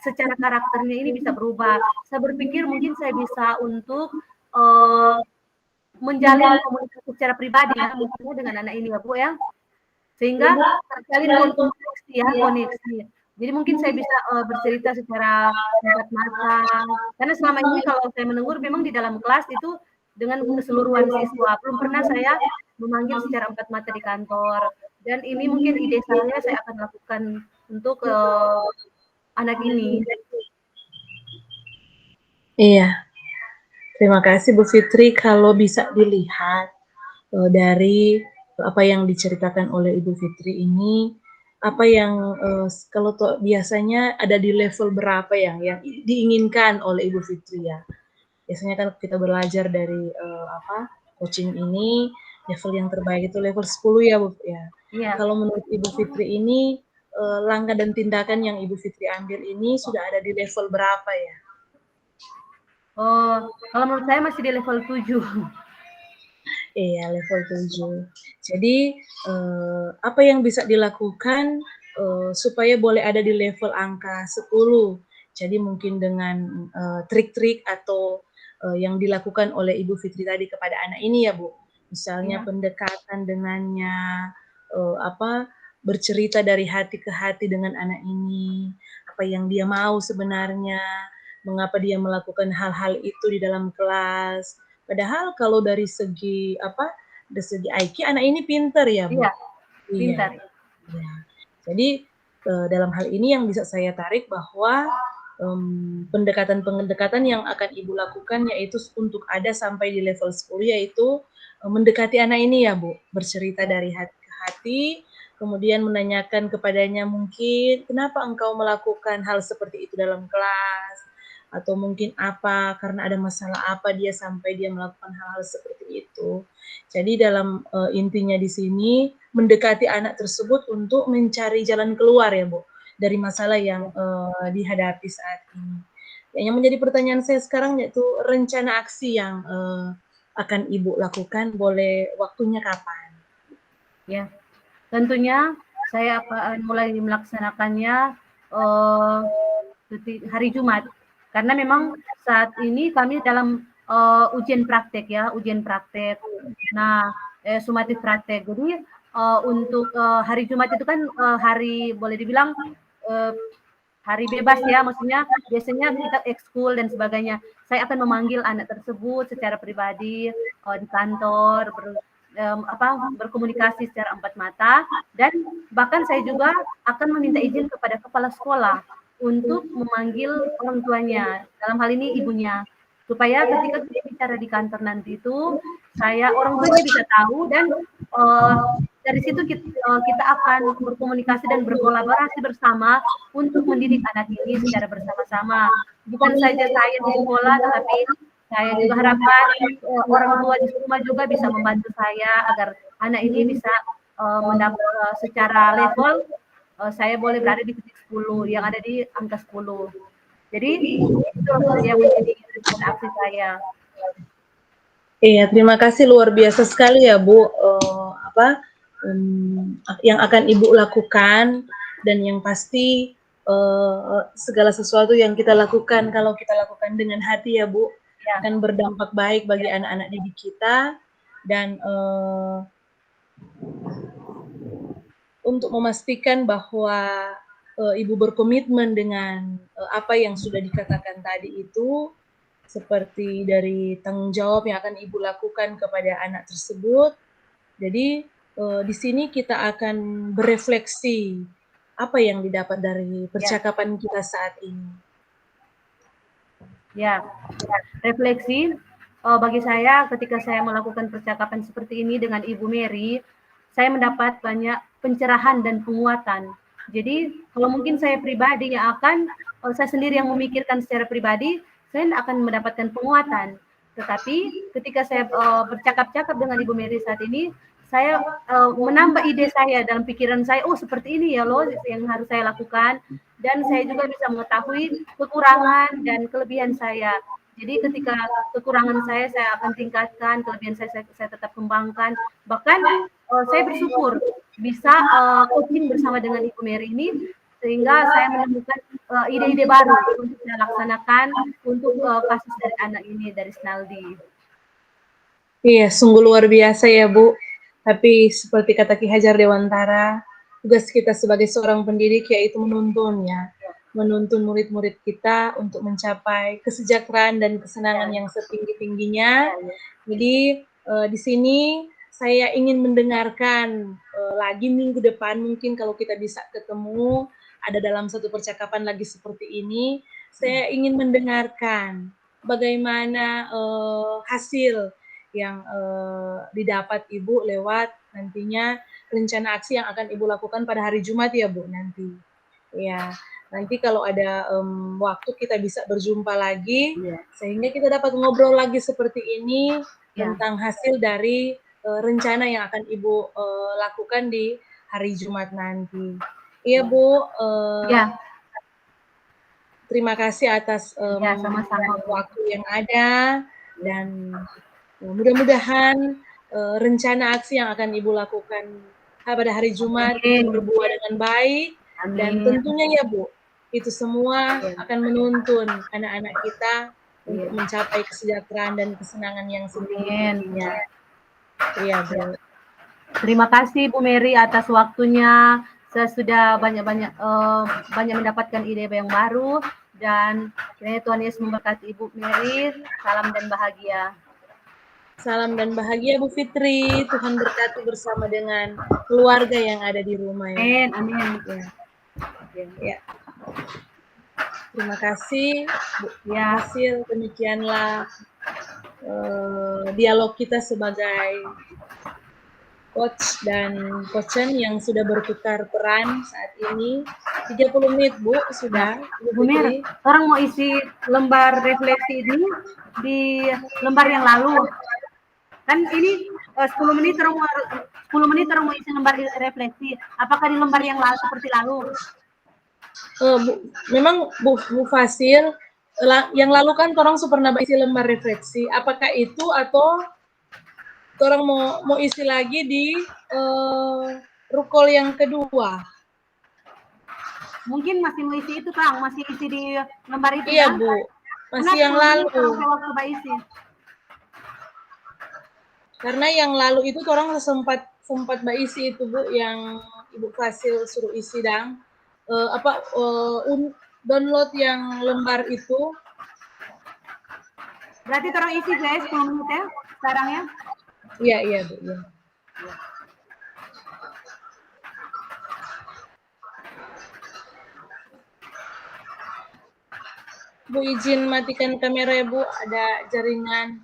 secara karakternya ini bisa berubah. Saya berpikir mungkin saya bisa untuk menjalin komunikasi secara pribadi ya, misalnya dengan anak ini ya Bu ya, sehingga terjalin koneksi. Jadi mungkin saya bisa bercerita secara empat mata, karena selama ini kalau saya menegur memang di dalam kelas itu dengan keseluruhan siswa, belum pernah saya memanggil secara empat mata di kantor. Dan ini mungkin ide saya akan lakukan untuk anak ini. Iya, terima kasih Bu Fitri. Kalau bisa dilihat dari apa yang diceritakan oleh Ibu Fitri ini, apa yang kalau biasanya ada di level berapa yang diinginkan oleh Ibu Fitri ya? Biasanya kan kita belajar dari coaching ini, level yang terbaik itu level 10 ya Bu ya. Iya. Kalau menurut Ibu Fitri ini langkah dan tindakan yang Ibu Fitri ambil ini sudah ada di level berapa ya? Kalau menurut saya masih di level 7. Iya, level 7. Jadi apa yang bisa dilakukan supaya boleh ada di level angka 10? Jadi mungkin dengan trik-trik atau yang dilakukan oleh Ibu Fitri tadi kepada anak ini ya Bu. Misalnya pendekatan dengannya bercerita dari hati ke hati dengan anak ini, apa yang dia mau sebenarnya, mengapa dia melakukan hal-hal itu di dalam kelas. Padahal kalau dari segi dari segi IQ anak ini pintar ya, Bu. Iya, Iya. pintar. Ya. Jadi dalam hal ini yang bisa saya tarik bahwa pendekatan-pendekatan yang akan Ibu lakukan yaitu untuk ada sampai di level 10 yaitu mendekati anak ini ya Bu, bercerita dari hati ke hati, kemudian menanyakan kepadanya mungkin kenapa engkau melakukan hal seperti itu dalam kelas, atau mungkin apa, karena ada masalah apa dia sampai dia melakukan hal-hal seperti itu. Jadi dalam intinya di sini mendekati anak tersebut untuk mencari jalan keluar ya Bu dari masalah yang dihadapi saat ini. Yang menjadi pertanyaan saya sekarang yaitu rencana aksi yang akan Ibu lakukan, boleh waktunya kapan? Ya, tentunya saya akan mulai melaksanakannya hari Jumat, karena memang saat ini kami dalam ujian praktek ya, ujian praktek. Nah, sumatif praktek. Jadi untuk hari Jumat itu kan hari boleh dibilang hari bebas ya, maksudnya biasanya kita ekskul dan sebagainya. Saya akan memanggil anak tersebut secara pribadi di kantor, berkomunikasi secara empat mata, dan bahkan saya juga akan meminta izin kepada kepala sekolah untuk memanggil orang tuanya, dalam hal ini ibunya, supaya ketika kita bicara di kantor nanti itu orang tuanya bisa tahu, dan dari situ kita akan berkomunikasi dan berkolaborasi bersama untuk mendidik anak ini secara bersama-sama. Bukan saja saya di sekolah, tetapi saya juga harapkan orang tua di rumah juga bisa membantu saya agar anak ini bisa mendapat secara level saya boleh berada di titik 10, yang ada di angka 10. Jadi itu yang menjadi aksi saya. Iya, terima kasih, luar biasa sekali ya Bu. Yang akan Ibu lakukan, dan yang pasti segala sesuatu yang kita lakukan kalau kita lakukan dengan hati ya Bu, Ya. akan berdampak baik bagi anak-anak didik kita, dan untuk memastikan bahwa Ibu berkomitmen dengan apa yang sudah dikatakan tadi itu, seperti dari tanggung jawab yang akan Ibu lakukan kepada anak tersebut. Jadi di sini kita akan berefleksi apa yang didapat dari percakapan kita saat ini. Ya, refleksi bagi saya ketika saya melakukan percakapan seperti ini dengan Ibu Mary, saya mendapat banyak pencerahan dan penguatan. Jadi kalau mungkin saya pribadi yang akan, saya sendiri yang memikirkan secara pribadi, saya akan mendapatkan penguatan. Tetapi ketika saya bercakap-cakap dengan Ibu Mary saat ini, saya menambah ide saya dalam pikiran saya, oh seperti ini ya loh yang harus saya lakukan, dan saya juga bisa mengetahui kekurangan dan kelebihan saya. Jadi ketika kekurangan saya akan tingkatkan, kelebihan saya tetap kembangkan. Bahkan saya bersyukur bisa coaching bersama dengan Ibu Mary ini, sehingga saya menemukan ide-ide baru untuk saya laksanakan untuk kasus dari anak ini, dari Snaldi. Iya, sungguh luar biasa ya Bu. Tapi seperti kata Ki Hajar Dewantara, tugas kita sebagai seorang pendidik yaitu menuntun murid-murid kita untuk mencapai kesejahteraan dan kesenangan yang setinggi-tingginya. Jadi di sini saya ingin mendengarkan lagi minggu depan, mungkin kalau kita bisa ketemu ada dalam satu percakapan lagi seperti ini, saya ingin mendengarkan bagaimana hasil yang didapat Ibu lewat nantinya rencana aksi yang akan Ibu lakukan pada hari Jumat ya Bu nanti. Ya, nanti kalau ada waktu kita bisa berjumpa lagi, sehingga kita dapat ngobrol lagi seperti ini tentang hasil dari rencana yang akan Ibu lakukan di hari Jumat nanti. Iya Bu. Terima kasih atas sama-sama waktu yang ada, dan mudah-mudahan rencana aksi yang akan Ibu lakukan pada hari Jumat itu berbuah dengan baik. Amin. Dan tentunya ya Bu, itu semua akan menuntun anak-anak kita untuk mencapai kesejahteraan dan kesenangan yang setinggi-tingginya. Iya Bu. Terima kasih Bu Mary atas waktunya. saya sudah banyak mendapatkan ide yang baru, dan kiranya Tuhan Yesus memberkati Ibu Mary. Salam dan bahagia. Salam dan bahagia Bu Fitri. Tuhan berkati bersama dengan keluarga yang ada di rumah ya. Amin, amin. Ya. Terima kasih Bu. Ya. Hasil demikianlah dialog kita sebagai coach dan coachen yang sudah bertukar peran saat ini. 30 menit Bu sudah. Bu Mir, orang mau isi lembar refleksi ini di lembar yang lalu. Kan ini 10 menit orang mau isi lembar refleksi. Apakah di lembar yang lalu seperti lalu? Memang Bu Fasil, yang lalu kan orang pernah isi lembar refleksi. Apakah itu atau orang mau isi lagi di rukol yang kedua? Mungkin masih mau isi itu, Kang. Masih isi di lembar itu, iya, kan? Bu. Masih yang lalu. Coba isi. Karena yang lalu itu orang sempat isi itu Bu, yang Ibu Fasil suruh isi dan download yang lembar itu. Berarti orang isi guys 10 menit ya sekarang ya. Iya Bu. Ya. Bu izin matikan kamera ya Bu, ada jaringan.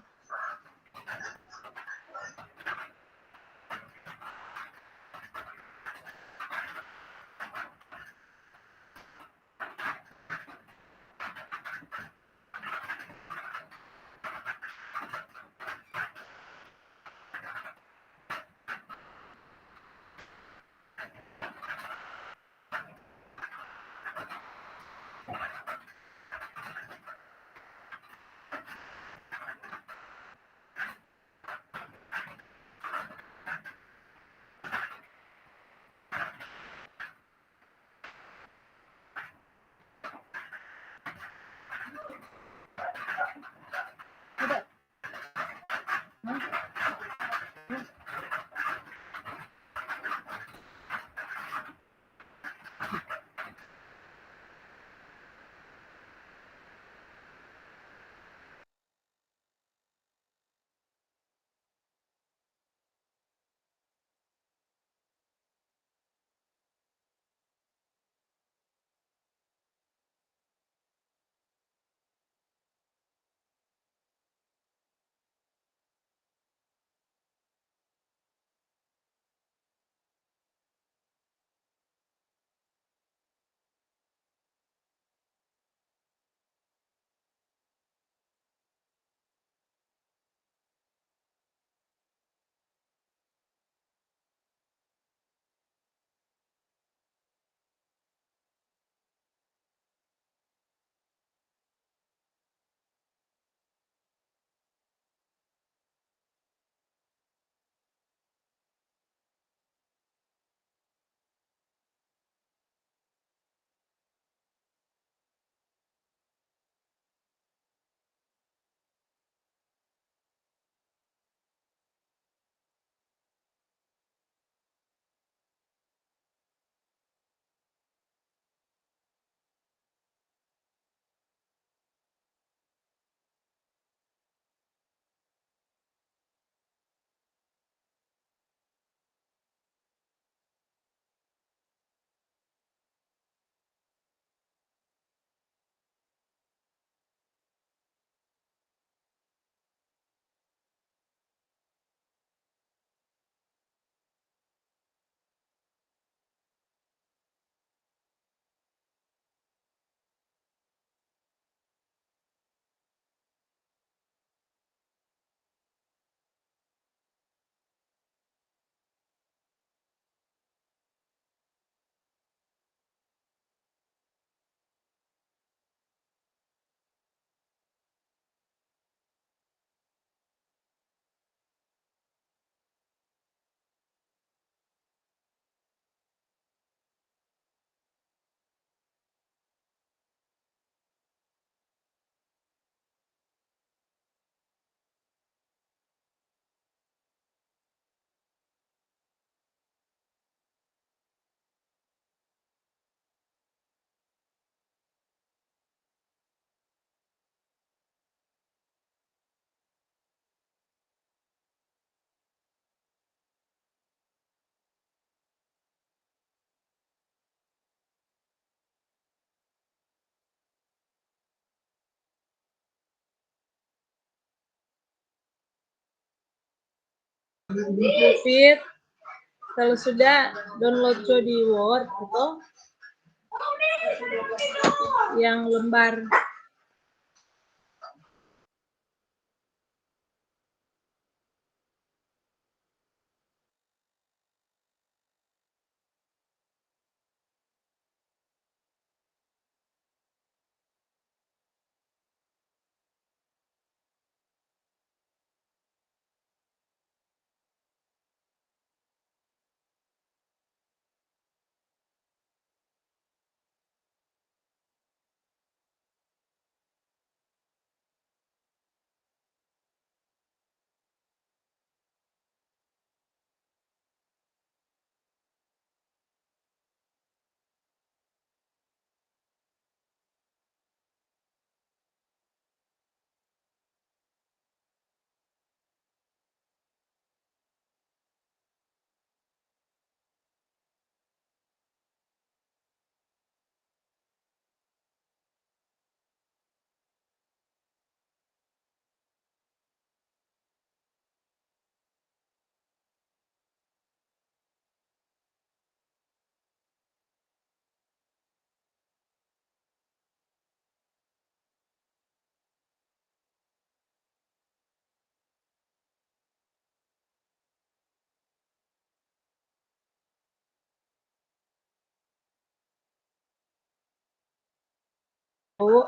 Fit, kalau sudah download di Word itu yang lembar. Bu,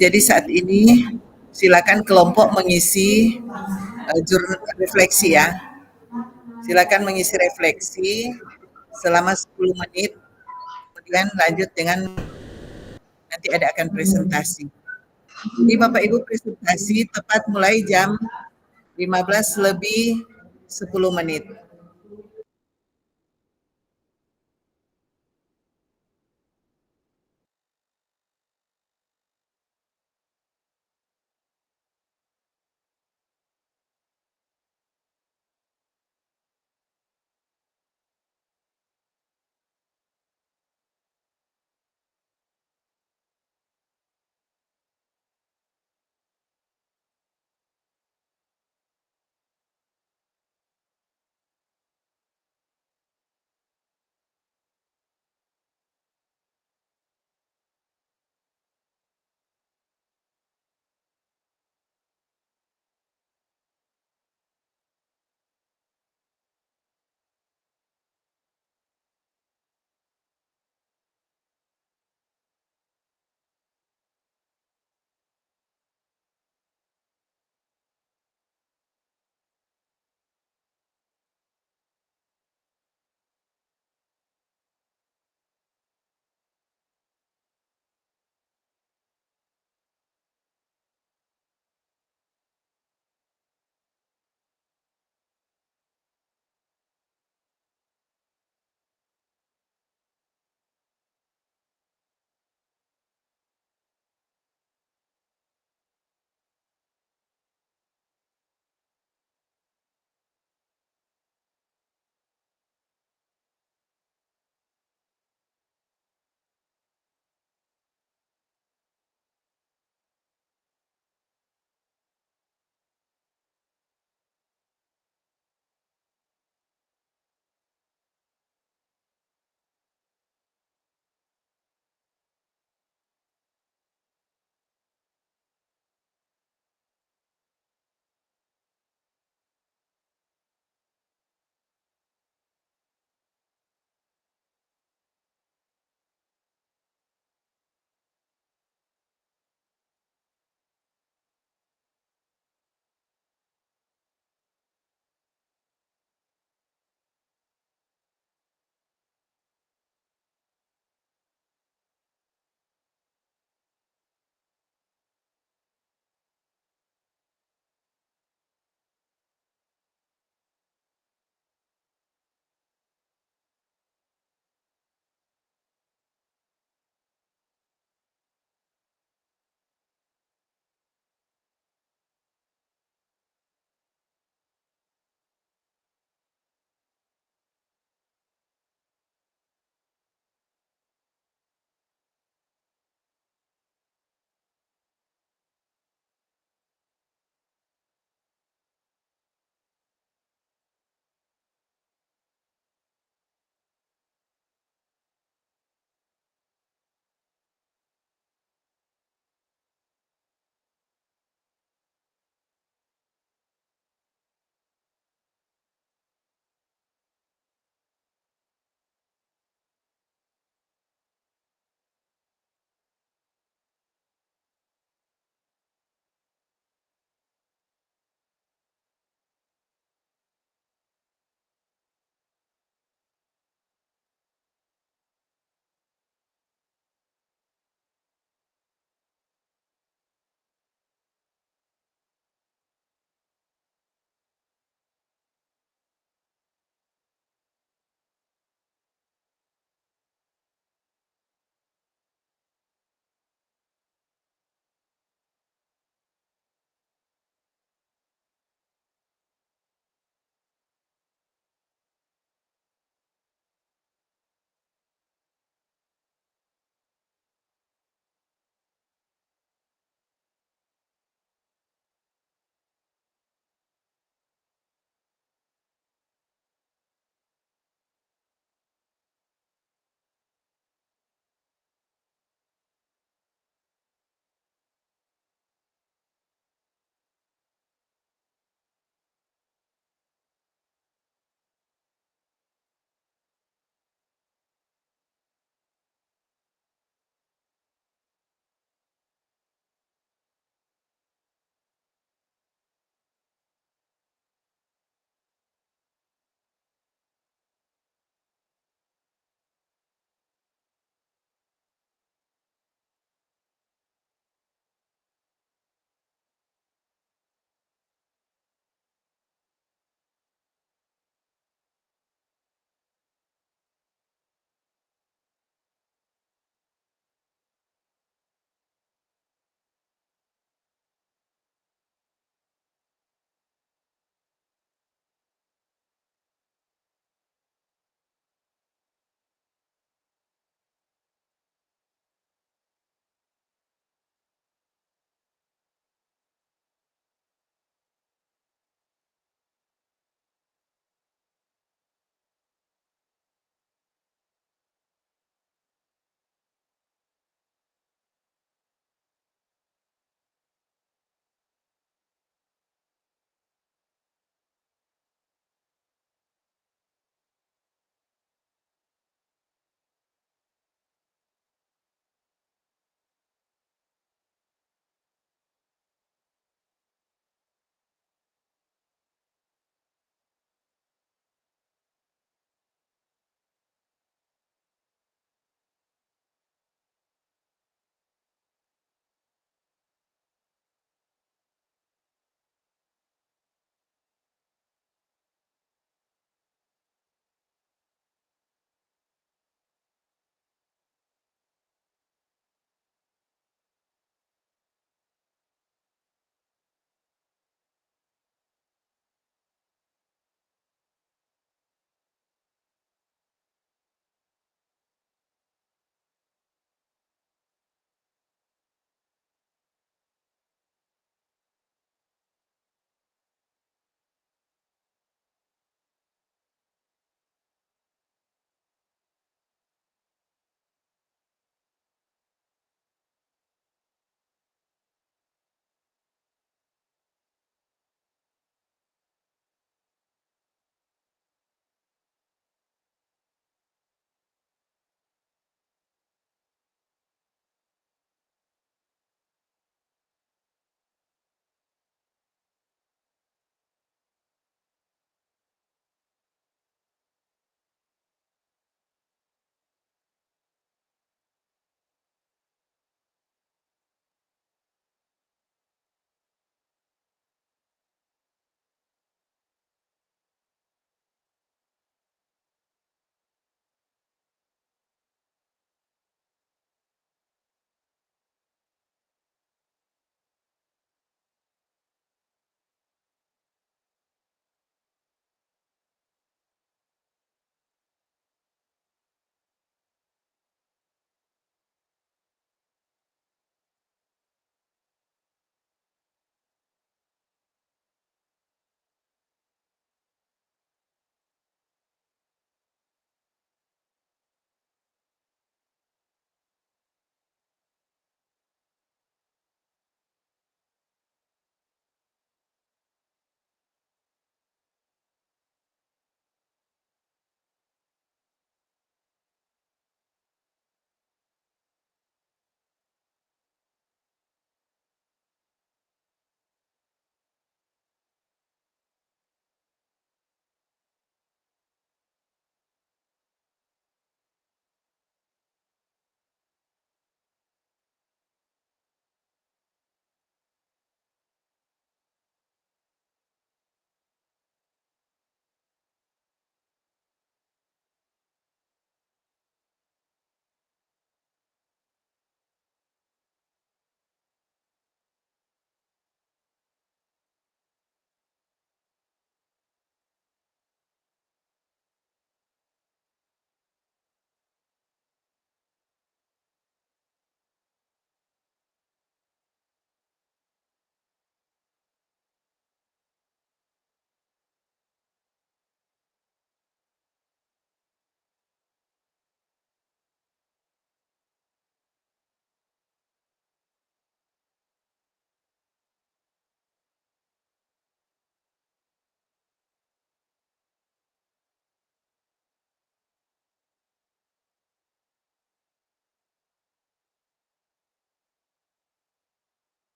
Jadi saat ini silakan kelompok mengisi jurnal refleksi ya. Silakan mengisi refleksi selama 10 menit, kemudian lanjut dengan nanti akan presentasi. Jadi Bapak Ibu presentasi tepat mulai jam 15 lebih 10 menit.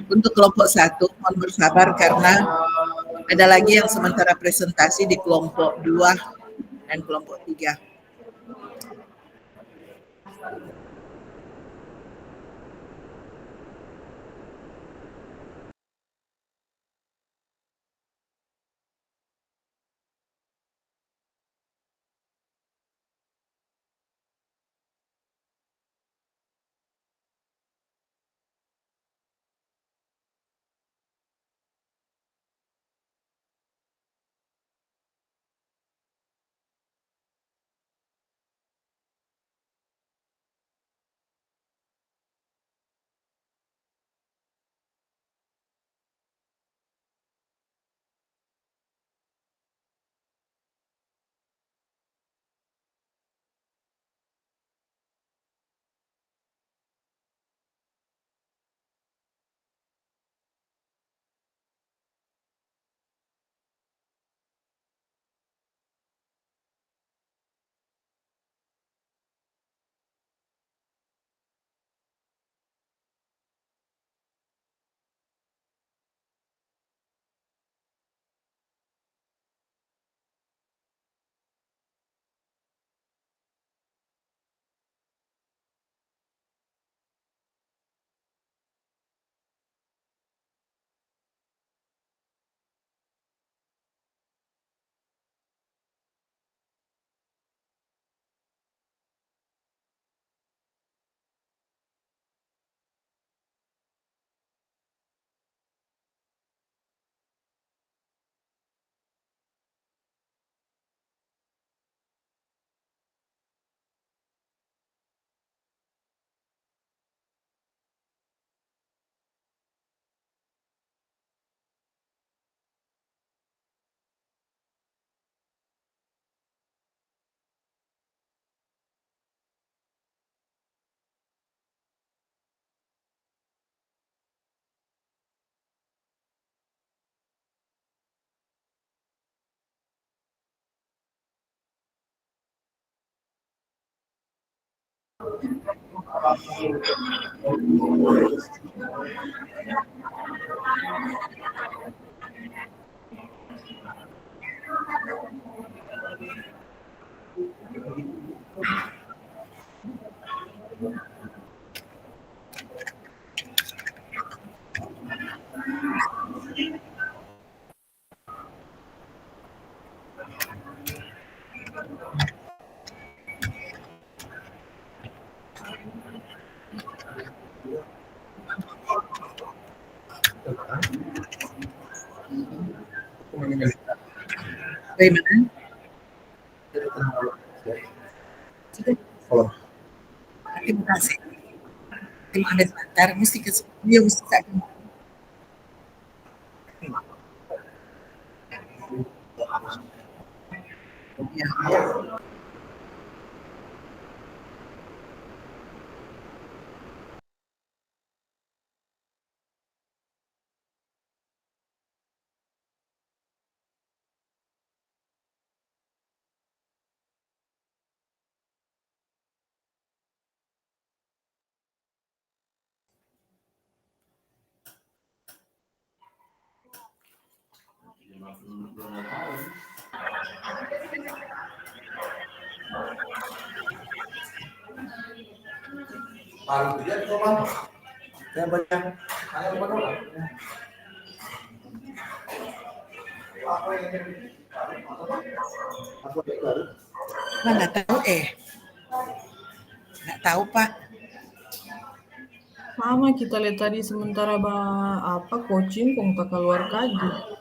Untuk kelompok 1, mohon bersabar karena ada lagi yang sementara presentasi di kelompok 2 dan kelompok 3. Bagaimana? Terima kasih. Terima kasih sebentar, mesti dia mesti tak. Ya. Nah, nggak tahu nggak tahu Pak. Sama kita lihat tadi sementara coaching kong tak keluar kaji.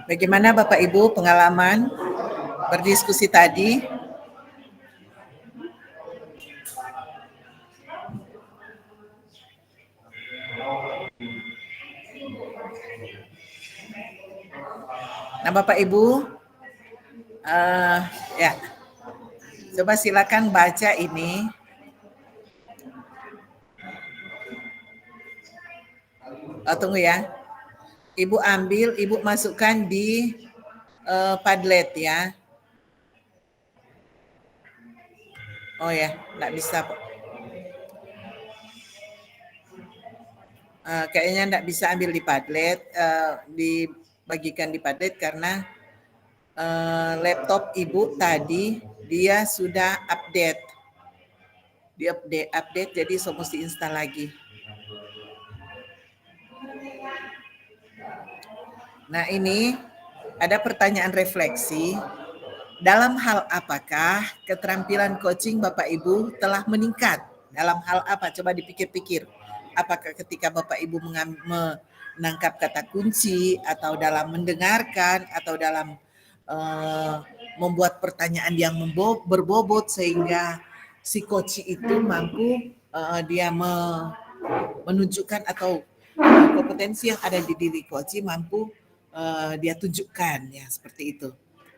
Bagaimana Bapak Ibu pengalaman berdiskusi tadi? Nah, Bapak Ibu, ya, coba silakan baca ini. Tunggu ya. Ibu ambil, Ibu masukkan di Padlet ya. Oh ya, nggak bisa. Kayaknya nggak bisa ambil di Padlet, dibagikan di Padlet karena laptop Ibu tadi dia sudah update. Dia update jadi so mesti install lagi. Nah, ini ada pertanyaan refleksi. Dalam hal apakah keterampilan coaching Bapak Ibu telah meningkat? Dalam hal apa? Coba dipikir-pikir. Apakah ketika Bapak Ibu menangkap kata kunci, atau dalam mendengarkan, atau dalam membuat pertanyaan yang berbobot sehingga si coach itu mampu dia menunjukkan atau kompetensi yang ada di diri coach mampu dia tunjukkan ya, seperti itu.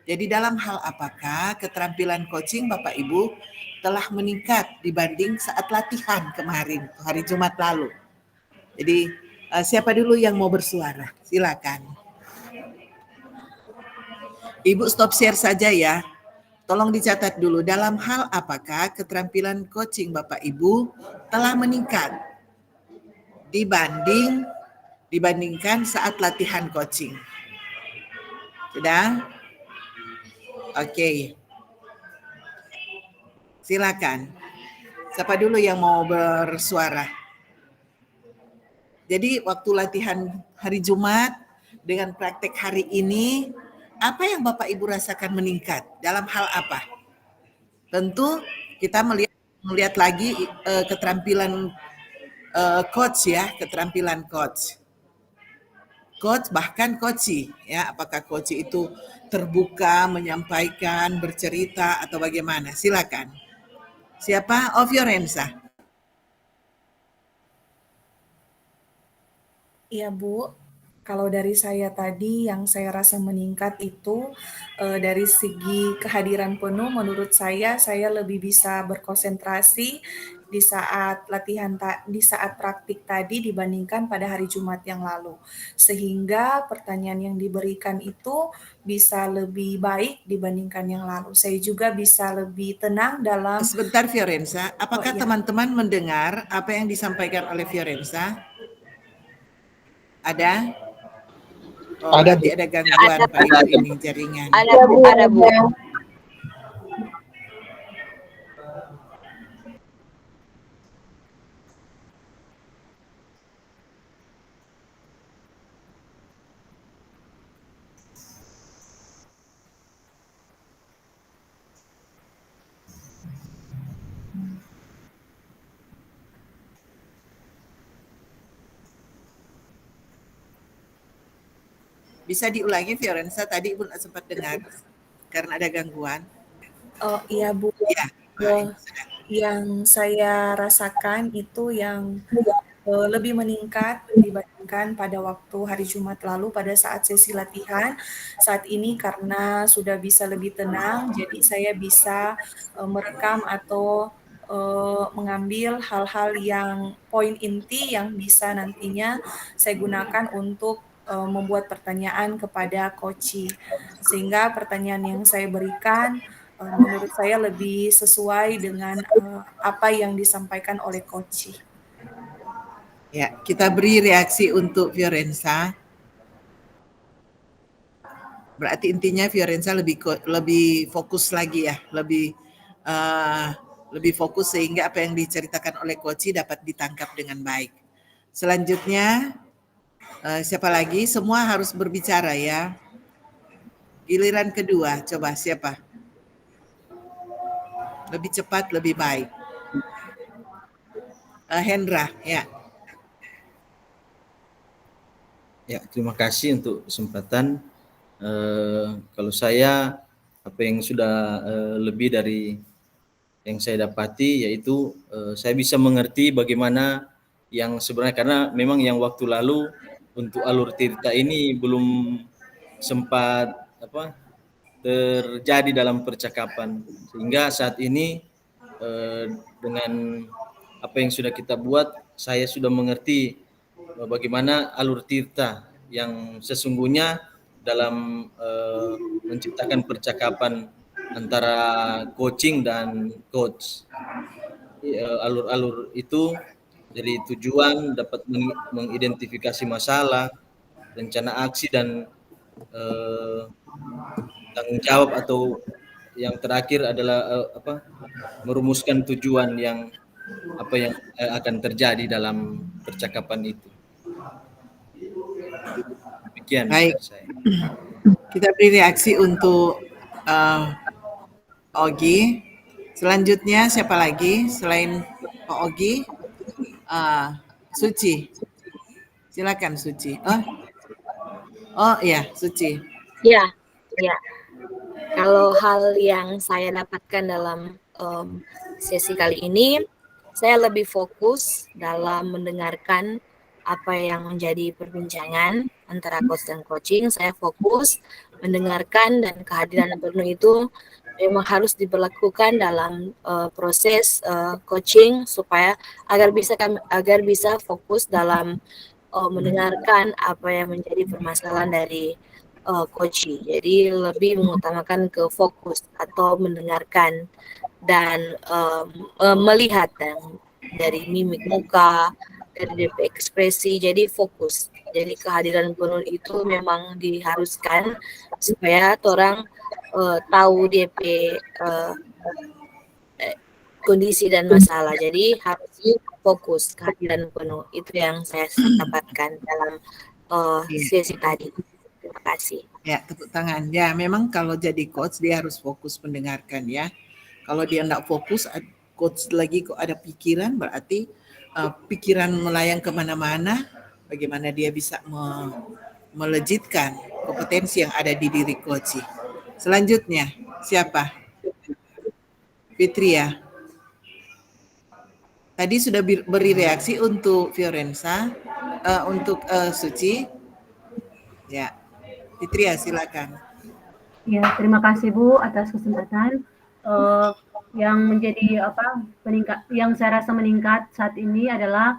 Jadi dalam hal apakah keterampilan coaching Bapak Ibu telah meningkat dibanding saat latihan kemarin, hari Jumat lalu. Jadi siapa dulu yang mau bersuara? Silakan. Ibu stop share saja ya. Tolong dicatat dulu, dalam hal apakah keterampilan coaching Bapak Ibu telah meningkat dibandingkan saat latihan coaching. Sudah? Oke. Silakan. Siapa dulu yang mau bersuara? Jadi waktu latihan hari Jumat dengan praktek hari ini, apa yang Bapak Ibu rasakan meningkat? Dalam hal apa? Tentu kita melihat lagi keterampilan coach ya, keterampilan coach. Coach bahkan coachi ya, apakah coach itu terbuka menyampaikan, bercerita atau bagaimana? Silakan. Siapa? Oh, Fiorenza. Iya Bu, kalau dari saya tadi yang saya rasa meningkat itu dari segi kehadiran penuh, menurut saya lebih bisa berkonsentrasi di saat di saat praktik tadi dibandingkan pada hari Jumat yang lalu. Sehingga pertanyaan yang diberikan itu bisa lebih baik dibandingkan yang lalu. Saya juga bisa lebih tenang dalam... Sebentar Fiorenza, apakah teman-teman mendengar apa yang disampaikan oleh Fiorenza? Ada? Oh, ada, nanti ada gangguan pada ini jaringan. Ada Bu. Bisa diulangi Fiorenza, tadi Ibu sempat dengar karena ada gangguan. Oh iya Bu, ya, yang saya rasakan itu yang lebih meningkat dibandingkan pada waktu hari Jumat lalu pada saat sesi latihan. Saat ini karena sudah bisa lebih tenang, jadi saya bisa merekam atau mengambil hal-hal yang poin inti yang bisa nantinya saya gunakan untuk membuat pertanyaan kepada coach, sehingga pertanyaan yang saya berikan menurut saya lebih sesuai dengan apa yang disampaikan oleh coach. Ya, kita beri reaksi untuk Fiorenza. Berarti intinya Fiorenza lebih fokus lagi ya, lebih fokus sehingga apa yang diceritakan oleh coach dapat ditangkap dengan baik. Selanjutnya siapa lagi? Semua harus berbicara ya. Giliran kedua, coba siapa? Lebih cepat, lebih baik. Hendra, ya. Ya, terima kasih untuk kesempatan. Kalau saya, apa yang sudah lebih dari yang saya dapati, yaitu saya bisa mengerti bagaimana yang sebenarnya, karena memang yang waktu lalu untuk alur Tirta ini belum sempat terjadi dalam percakapan, sehingga saat ini dengan apa yang sudah kita buat, saya sudah mengerti bagaimana alur tirta yang sesungguhnya dalam menciptakan percakapan antara coaching dan coach. Alur-alur itu dari tujuan dapat mengidentifikasi masalah, rencana aksi, dan tanggung jawab, atau yang terakhir adalah merumuskan tujuan yang akan terjadi dalam percakapan itu. Demikian. Baik. Kita beri reaksi untuk Ogi. Selanjutnya siapa lagi selain Pak Ogi? Suci. Silakan Suci. Oh iya, Suci. Ya. Kalau hal yang saya dapatkan dalam sesi kali ini, saya lebih fokus dalam mendengarkan apa yang menjadi perbincangan antara coach dan coaching. Saya fokus mendengarkan, dan kehadiran penuh itu memang harus diberlakukan dalam proses coaching, supaya agar bisa fokus dalam mendengarkan apa yang menjadi permasalahan dari coaching. Jadi lebih mengutamakan ke fokus atau mendengarkan dan melihat dari mimik muka, dari DP ekspresi, jadi fokus. Jadi kehadiran penuh itu memang diharuskan supaya orang tahu DP kondisi dan masalah. Jadi harus fokus, kehadiran penuh. Itu yang saya dapatkan dalam sesi tadi. Terima kasih. Ya, tepuk tangan. Ya, memang kalau jadi coach dia harus fokus mendengarkan ya. Kalau dia enggak fokus, coach lagi kok ada pikiran, berarti pikiran melayang kemana-mana. Bagaimana dia bisa melejitkan kompetensi yang ada di diri coach. Selanjutnya, siapa? Fitri ya. Tadi sudah beri reaksi untuk Fiorenza, untuk Suci. Ya, Fitri ya, silakan. Ya, terima kasih Bu atas kesempatan. Yang menjadi yang saya rasa meningkat saat ini adalah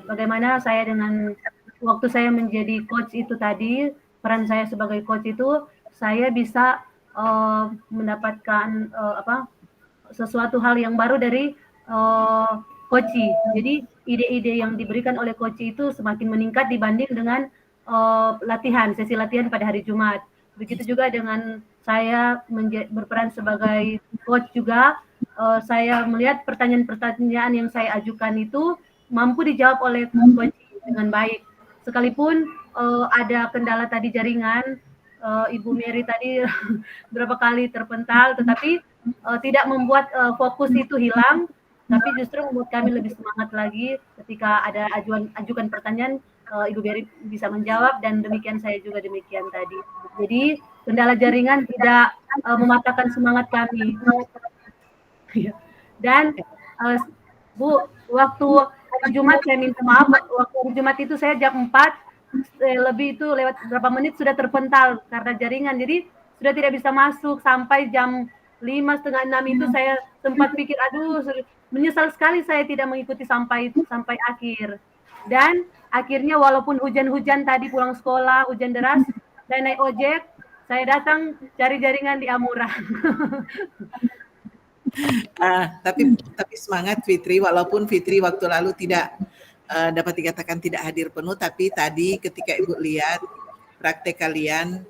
bagaimana saya dengan waktu saya menjadi coach itu tadi, peran saya sebagai coach itu, saya bisa mendapatkan sesuatu hal yang baru dari coach. Jadi ide-ide yang diberikan oleh coach itu semakin meningkat dibanding dengan sesi latihan pada hari Jumat. Begitu juga dengan saya berperan sebagai coach juga, saya melihat pertanyaan-pertanyaan yang saya ajukan itu mampu dijawab oleh coach dengan baik. Sekalipun ada kendala tadi jaringan, Ibu Mary tadi berapa kali terpental, tetapi tidak membuat fokus itu hilang, tapi justru membuat kami lebih semangat lagi ketika ada ajukan pertanyaan, Ibu Mary bisa menjawab, dan demikian saya juga demikian tadi. Jadi kendala jaringan tidak mematahkan semangat kami. Dan Bu, waktu hari Jumat saya minta maaf, waktu hari Jumat itu saya jam 4 lebih itu lewat berapa menit sudah terpental karena jaringan, jadi sudah tidak bisa masuk sampai jam 5:30 itu saya sempat pikir, aduh menyesal sekali saya tidak mengikuti sampai akhir. Dan akhirnya walaupun hujan-hujan tadi pulang sekolah, hujan deras, saya naik ojek, saya datang cari jaringan di Amura. Tapi semangat Fitri, walaupun Fitri waktu lalu tidak dapat dikatakan tidak hadir penuh, tapi tadi ketika Ibu lihat praktek kalian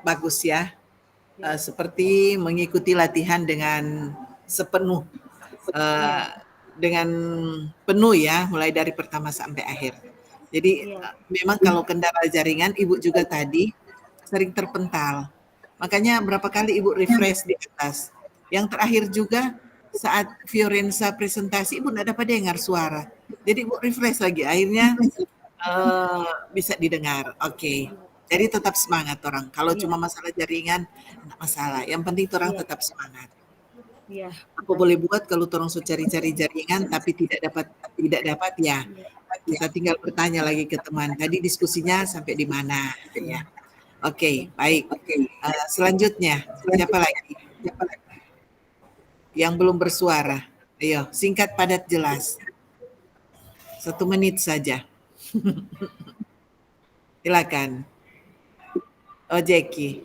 bagus ya, seperti mengikuti latihan dengan sepenuh, dengan penuh ya, mulai dari pertama sampai akhir. Jadi memang kalau kendala jaringan, Ibu juga tadi sering terpental. Makanya berapa kali Ibu refresh di atas. Yang terakhir juga saat Fiorenza presentasi, Ibu tidak dapat dengar suara. Jadi Ibu refresh lagi, akhirnya bisa didengar. Oke. Jadi tetap semangat orang. Kalau cuma masalah jaringan, tidak masalah. Yang penting orang tetap semangat. Iya. Apa boleh buat kalau torong so cari-cari jaringan tapi tidak dapat ya. Kita tinggal bertanya lagi ke teman. Tadi diskusinya sampai di mana ya. Oke, baik. Selanjutnya siapa lagi? Yang belum bersuara. Ayo, singkat, padat, jelas. 1 menit saja. Silakan. Oh, Jackie.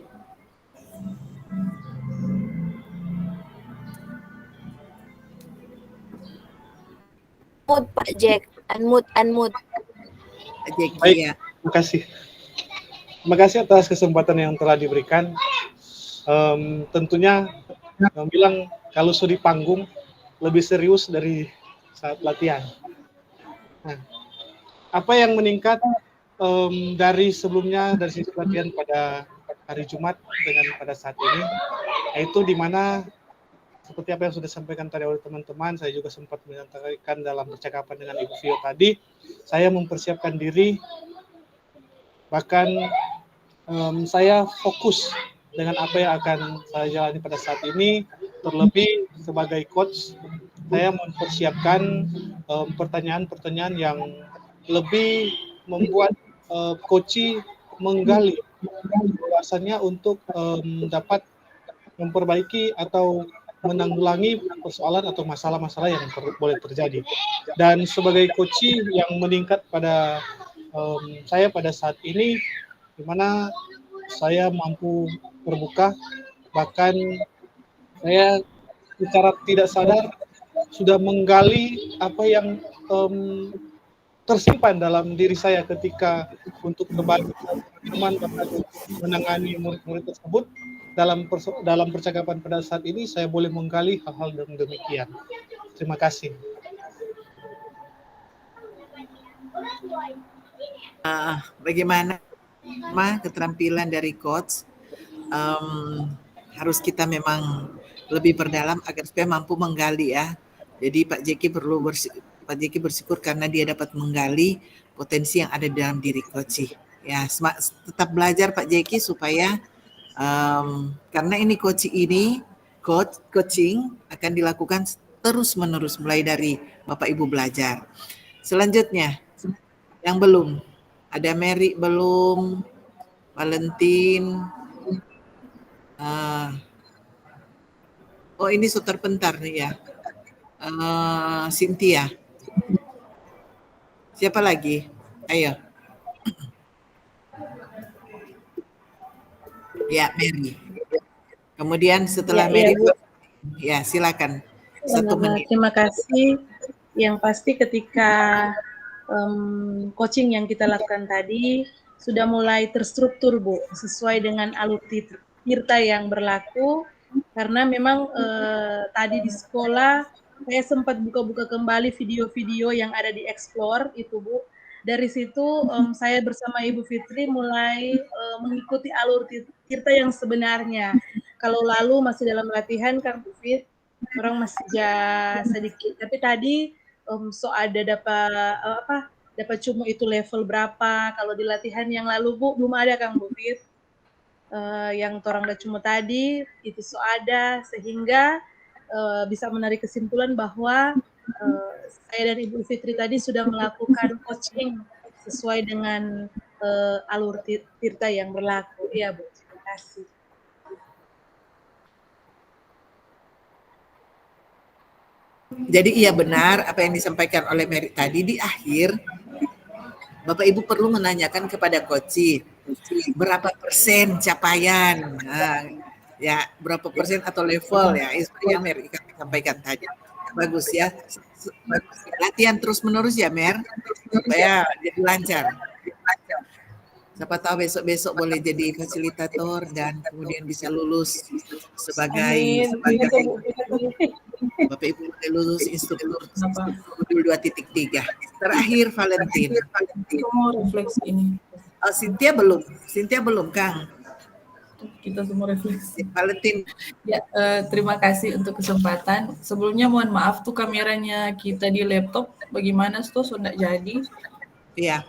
Unmute Pak Jack, unmute. Jackie Baik, ya. terima kasih. Terima kasih atas kesempatan yang telah diberikan. Tentunya bilang kalau sudah di panggung lebih serius dari saat latihan. Nah, apa yang meningkat dari sebelumnya dari sisi latihan pada hari Jumat dengan pada saat ini, yaitu di mana seperti apa yang sudah disampaikan tadi oleh teman-teman, saya juga sempat menyampaikan dalam percakapan dengan Ibu Vio tadi, saya mempersiapkan diri, bahkan saya fokus dengan apa yang akan saya jalani pada saat ini, terlebih sebagai coach, saya mempersiapkan pertanyaan-pertanyaan yang lebih membuat coach menggali wawasannya untuk dapat memperbaiki atau menanggulangi persoalan atau masalah-masalah yang boleh terjadi. Dan sebagai coach yang meningkat pada saya pada saat ini, di mana saya mampu terbuka, bahkan saya secara tidak sadar sudah menggali apa yang tersimpan dalam diri saya ketika untuk berbagi teman bahkan menangani murid-murid tersebut. Dalam percakapan pada saat ini saya boleh menggali hal-hal demikian. Terima kasih. Bagaimana keterampilan dari coach? Harus kita memang lebih perdalam agar supaya mampu menggali ya. Jadi Pak Jeki bersyukur karena dia dapat menggali potensi yang ada di dalam diri coach. Ya, tetap belajar Pak Jeki supaya karena ini coaching akan dilakukan terus-menerus mulai dari Bapak Ibu belajar. Selanjutnya, yang belum, ada Mary belum, Valentin. Oh ini terpentar nih ya, Cynthia. Siapa lagi? Ayo. Ya, Mary. Kemudian setelah Mary, ya silakan 1 menit. Terima kasih. Yang pasti ketika coaching yang kita lakukan tadi sudah mulai terstruktur Bu, sesuai dengan alur tirta yang berlaku. Karena memang tadi di sekolah saya sempat buka-buka kembali video-video yang ada di Explore itu Bu. Dari situ saya bersama Ibu Fitri mulai mengikuti alur tirta yang sebenarnya. Kalau lalu masih dalam latihan kan Bu Fit, orang masih sedikit. Tapi tadi ada dapat cuma itu level berapa. Kalau di latihan yang lalu Bu belum ada Kang Bu Fit. Yang orang udah cuma tadi itu ada, sehingga bisa menarik kesimpulan bahwa saya dan Ibu Fitri tadi sudah melakukan coaching sesuai dengan alur tirta yang berlaku. Iya Bu, terima kasih. Jadi iya benar apa yang disampaikan oleh Mary tadi di akhir. Bapak Ibu perlu menanyakan kepada coach berapa persen capaian, ya berapa persen atau level ya, yang Mary sampaikan tadi. Bagus ya, latihan terus menerus ya Mer, supaya jadi lancar. Siapa tahu besok-besok boleh jadi fasilitator dan kemudian bisa lulus sebagai Bapak Ibu boleh lulus instruktur modul 2.3. Terakhir Valentin. Semua refleksi ini. Oh, Cynthia belum Kang. Kita semua refleksi. Valentin. Ya, terima kasih untuk kesempatan. Sebelumnya mohon maaf tuh kameranya kita di laptop bagaimana tuh sudah jadi. Iya.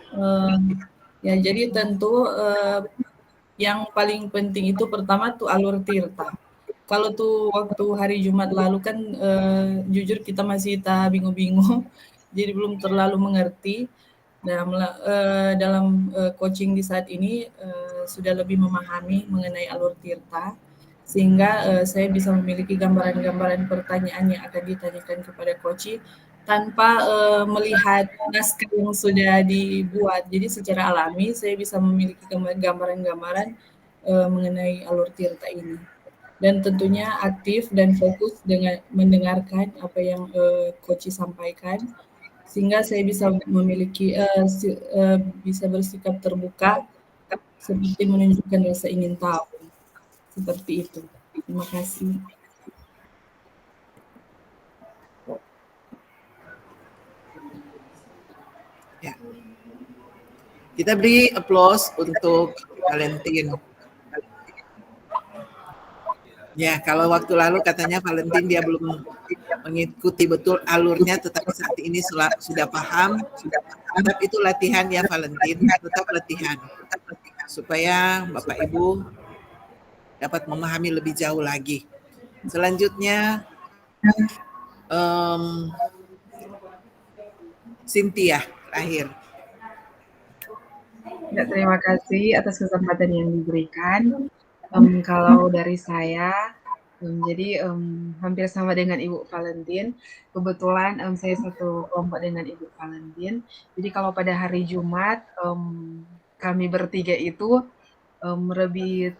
Ya, jadi tentu yang paling penting itu pertama tuh alur tirta. kalau tuh waktu hari Jumat lalu kan jujur kita masih bingung-bingung, jadi belum terlalu mengerti. Dalam coaching di saat ini sudah lebih memahami mengenai alur tirta, sehingga saya bisa memiliki gambaran-gambaran pertanyaan yang akan ditanyakan kepada coach tanpa melihat naskah yang sudah dibuat. Jadi secara alami saya bisa memiliki gambaran-gambaran mengenai alur tirta ini. Dan tentunya aktif dan fokus dengan mendengarkan apa yang coach sampaikan, sehingga saya bisa memiliki bisa bersikap terbuka seperti menunjukkan rasa ingin tahu, seperti itu. Terima kasih. Ya. Kita beri applause untuk Valentin. Ya, kalau waktu lalu katanya Valentin dia belum mengikuti betul alurnya, tetapi saat ini sudah paham. Tetap itu latihan ya Valentin, tetap latihan. Supaya Bapak Ibu dapat memahami lebih jauh lagi. Selanjutnya, Cynthia, terakhir. Ya, terima kasih atas kesempatan yang diberikan. Kalau dari saya, jadi hampir sama dengan Ibu Valentin. Kebetulan saya satu kelompok dengan Ibu Valentin. Jadi kalau pada hari Jumat, kami bertiga itu lebih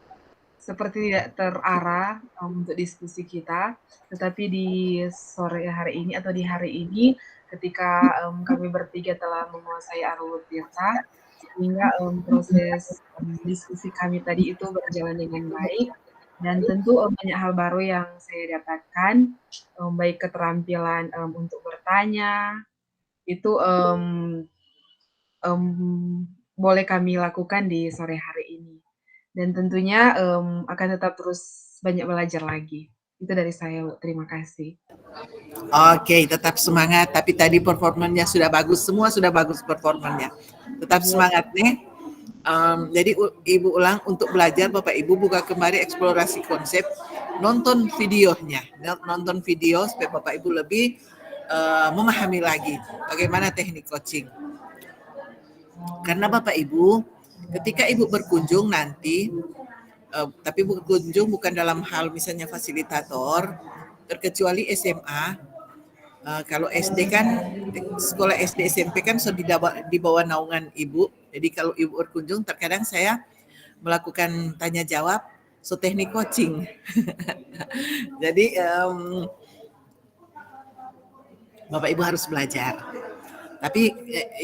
seperti tidak terarah untuk diskusi kita. Tetapi di sore hari ini atau di hari ini, ketika kami bertiga telah menguasai alur tirta, sehingga proses diskusi kami tadi itu berjalan dengan baik, dan tentu banyak hal baru yang saya dapatkan, baik keterampilan untuk bertanya, itu boleh kami lakukan di sore hari ini. Dan tentunya akan tetap terus banyak belajar lagi. Itu dari saya, Bu. Terima kasih. Oke, tetap semangat. Tapi tadi performanya sudah bagus. Semua sudah bagus performanya. Tetap semangat nih. Jadi Ibu ulang untuk belajar, Bapak Ibu buka kembali eksplorasi konsep, nonton videonya, nonton video supaya Bapak Ibu lebih memahami lagi bagaimana teknik coaching. Karena Bapak Ibu, ketika Ibu berkunjung nanti, tapi berkunjung bukan dalam hal misalnya fasilitator, terkecuali SMA. Kalau SD kan, sekolah SD SMP kan sudah di bawah naungan Ibu. Jadi kalau Ibu berkunjung, terkadang saya melakukan tanya jawab, teknik coaching. Jadi Bapak Ibu harus belajar. Tapi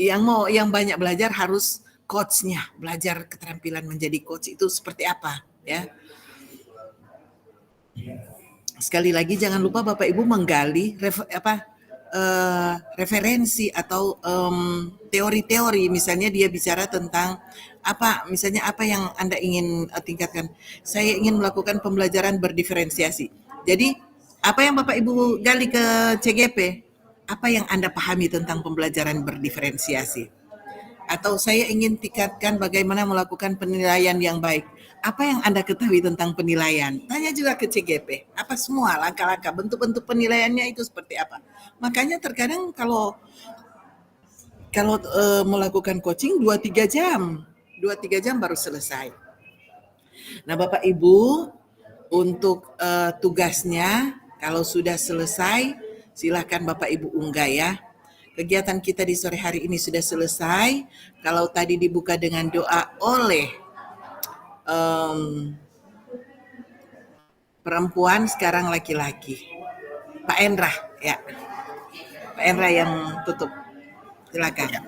yang banyak belajar harus coachnya, belajar keterampilan menjadi coach itu seperti apa, ya. Sekali lagi jangan lupa Bapak Ibu menggali referensi atau teori-teori, misalnya dia bicara tentang apa, misalnya apa yang Anda ingin tingkatkan. Saya ingin melakukan pembelajaran berdiferensiasi. Jadi apa yang Bapak Ibu gali ke CGP, apa yang Anda pahami tentang pembelajaran berdiferensiasi? Atau saya ingin tingkatkan bagaimana melakukan penilaian yang baik. Apa yang Anda ketahui tentang penilaian? Tanya juga ke CGP. Apa semua langkah-langkah, bentuk-bentuk penilaiannya itu seperti apa? Makanya terkadang kalau melakukan coaching 2-3 jam baru selesai. Nah, Bapak Ibu, untuk tugasnya kalau sudah selesai, silakan Bapak Ibu unggah ya. Kegiatan kita di sore hari ini sudah selesai. Kalau tadi dibuka dengan doa oleh perempuan, sekarang laki-laki. Pak Endra, ya. Pak Endra yang tutup. Silakan.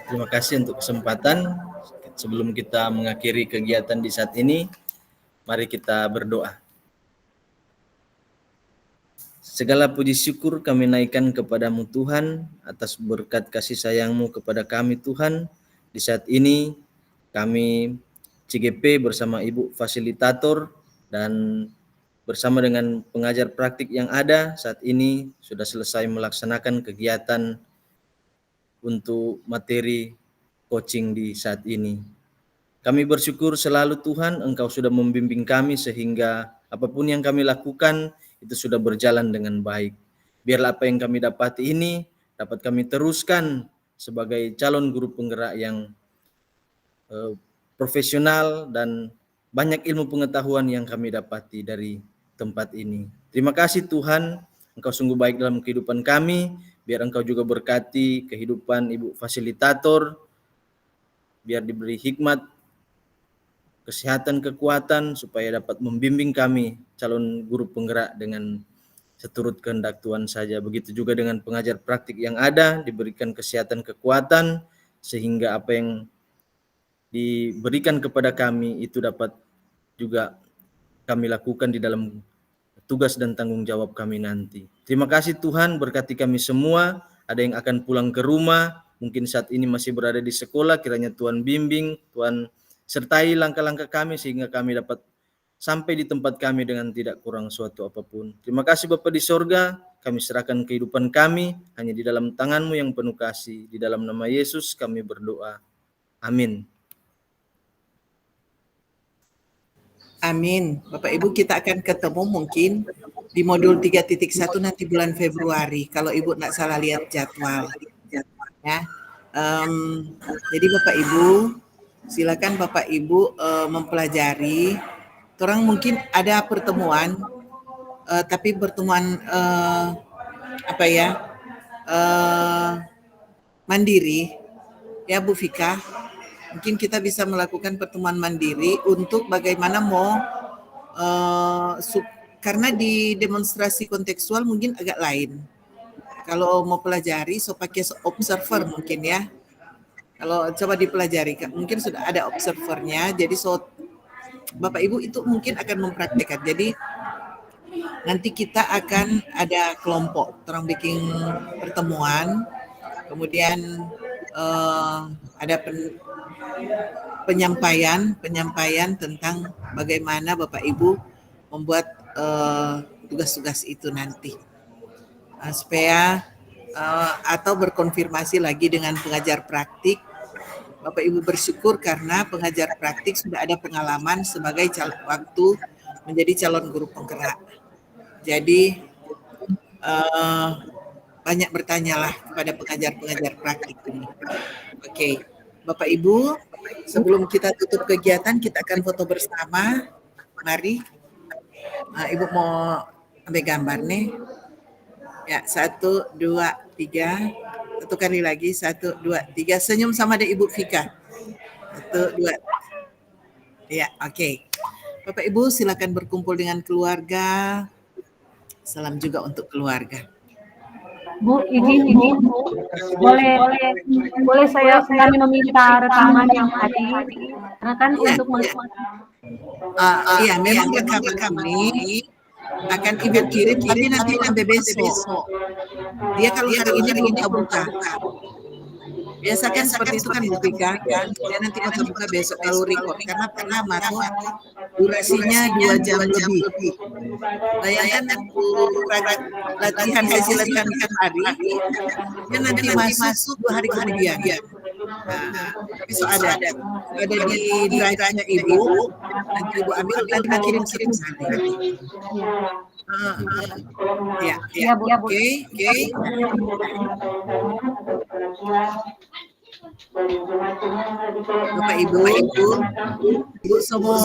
Terima kasih untuk kesempatan. Sebelum kita mengakhiri kegiatan di saat ini, mari kita berdoa. Segala puji syukur kami naikkan kepadamu Tuhan atas berkat kasih sayang-Mu kepada kami Tuhan. Di saat ini kami CGP bersama Ibu Fasilitator dan bersama dengan pengajar praktik yang ada saat ini sudah selesai melaksanakan kegiatan untuk materi coaching di saat ini. Kami bersyukur selalu Tuhan, Engkau sudah membimbing kami sehingga apapun yang kami lakukan itu sudah berjalan dengan baik. Biarlah apa yang kami dapati ini dapat kami teruskan sebagai calon guru penggerak yang profesional dan banyak ilmu pengetahuan yang kami dapati dari tempat ini. Terima kasih Tuhan, Engkau sungguh baik dalam kehidupan kami. Biar Engkau juga berkati kehidupan Ibu fasilitator, biar diberi hikmat, kesehatan, kekuatan, supaya dapat membimbing kami calon guru penggerak dengan seturut kehendak Tuhan saja. Begitu juga dengan pengajar praktik yang ada, diberikan kesehatan, kekuatan, sehingga apa yang diberikan kepada kami itu dapat juga kami lakukan di dalam tugas dan tanggung jawab kami nanti. Terima kasih Tuhan, berkati kami semua. Ada yang akan pulang ke rumah, mungkin saat ini masih berada di sekolah, kiranya Tuhan bimbing, Tuhan sertai langkah-langkah kami sehingga kami dapat sampai di tempat kami dengan tidak kurang suatu apapun. Terima kasih Bapa di sorga, kami serahkan kehidupan kami hanya di dalam tangan-Mu yang penuh kasih. Di dalam nama Yesus kami berdoa. Amin. Amin. Bapak Ibu, kita akan ketemu mungkin di modul 3.1 nanti bulan Februari, kalau Ibu nggak salah lihat jadwal. Ya. Jadi Bapak Ibu, silakan Bapak Ibu mempelajari. Orang mungkin ada pertemuan, tapi pertemuan mandiri, ya Bu Fika. Mungkin kita bisa melakukan pertemuan mandiri untuk bagaimana karena di demonstrasi kontekstual mungkin agak lain. Kalau mau pelajari, pakai observer mungkin ya. Kalau coba dipelajari, mungkin sudah ada observernya, jadi Bapak Ibu itu mungkin akan mempraktikkan. Jadi nanti kita akan ada kelompok, orang bikin pertemuan, kemudian ada penyampaian tentang bagaimana Bapak Ibu membuat tugas-tugas itu nanti, supaya atau berkonfirmasi lagi dengan pengajar praktik. Bapak Ibu bersyukur karena pengajar praktik sudah ada pengalaman sebagai waktu menjadi calon guru penggerak. Jadi banyak bertanyalah kepada pengajar-pengajar praktik ini. Oke, Bapak Ibu, sebelum kita tutup kegiatan, kita akan foto bersama. Mari, Ibu mau ambil gambar nih. Ya, 1, 2, 3. Satu kali lagi, 1, 2, 3. Senyum sama ada Ibu Fika. 1, 2. Ya, oke. Bapak Ibu silakan berkumpul dengan keluarga. Salam juga untuk keluarga. Bu, izin Bu. Boleh saya kami meminta rekaman yang tadi. Karena kan untuk iya, memang rekaman kami akan Ibu kirim, tapi nanti sampai besok. Dia kalau hari ini buka-buka. Biasakan seperti itu kan Bu Fika, dia nanti buka besok kalau record, karena pertama tuh durasinya 2 jam lebih. Bayangkan latihan sesi latihan hari, dia nanti masuk 2 hari kemudian. Besok ada di drive-nya Ibu, nanti Ibu ambil dan kirim nanti. Ya, oke. Bapak Ibu semua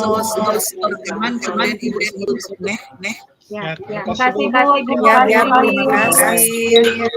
rekaman, kemudian Ibu urus neh. Ya, terima kasih Bu. Terima kasih.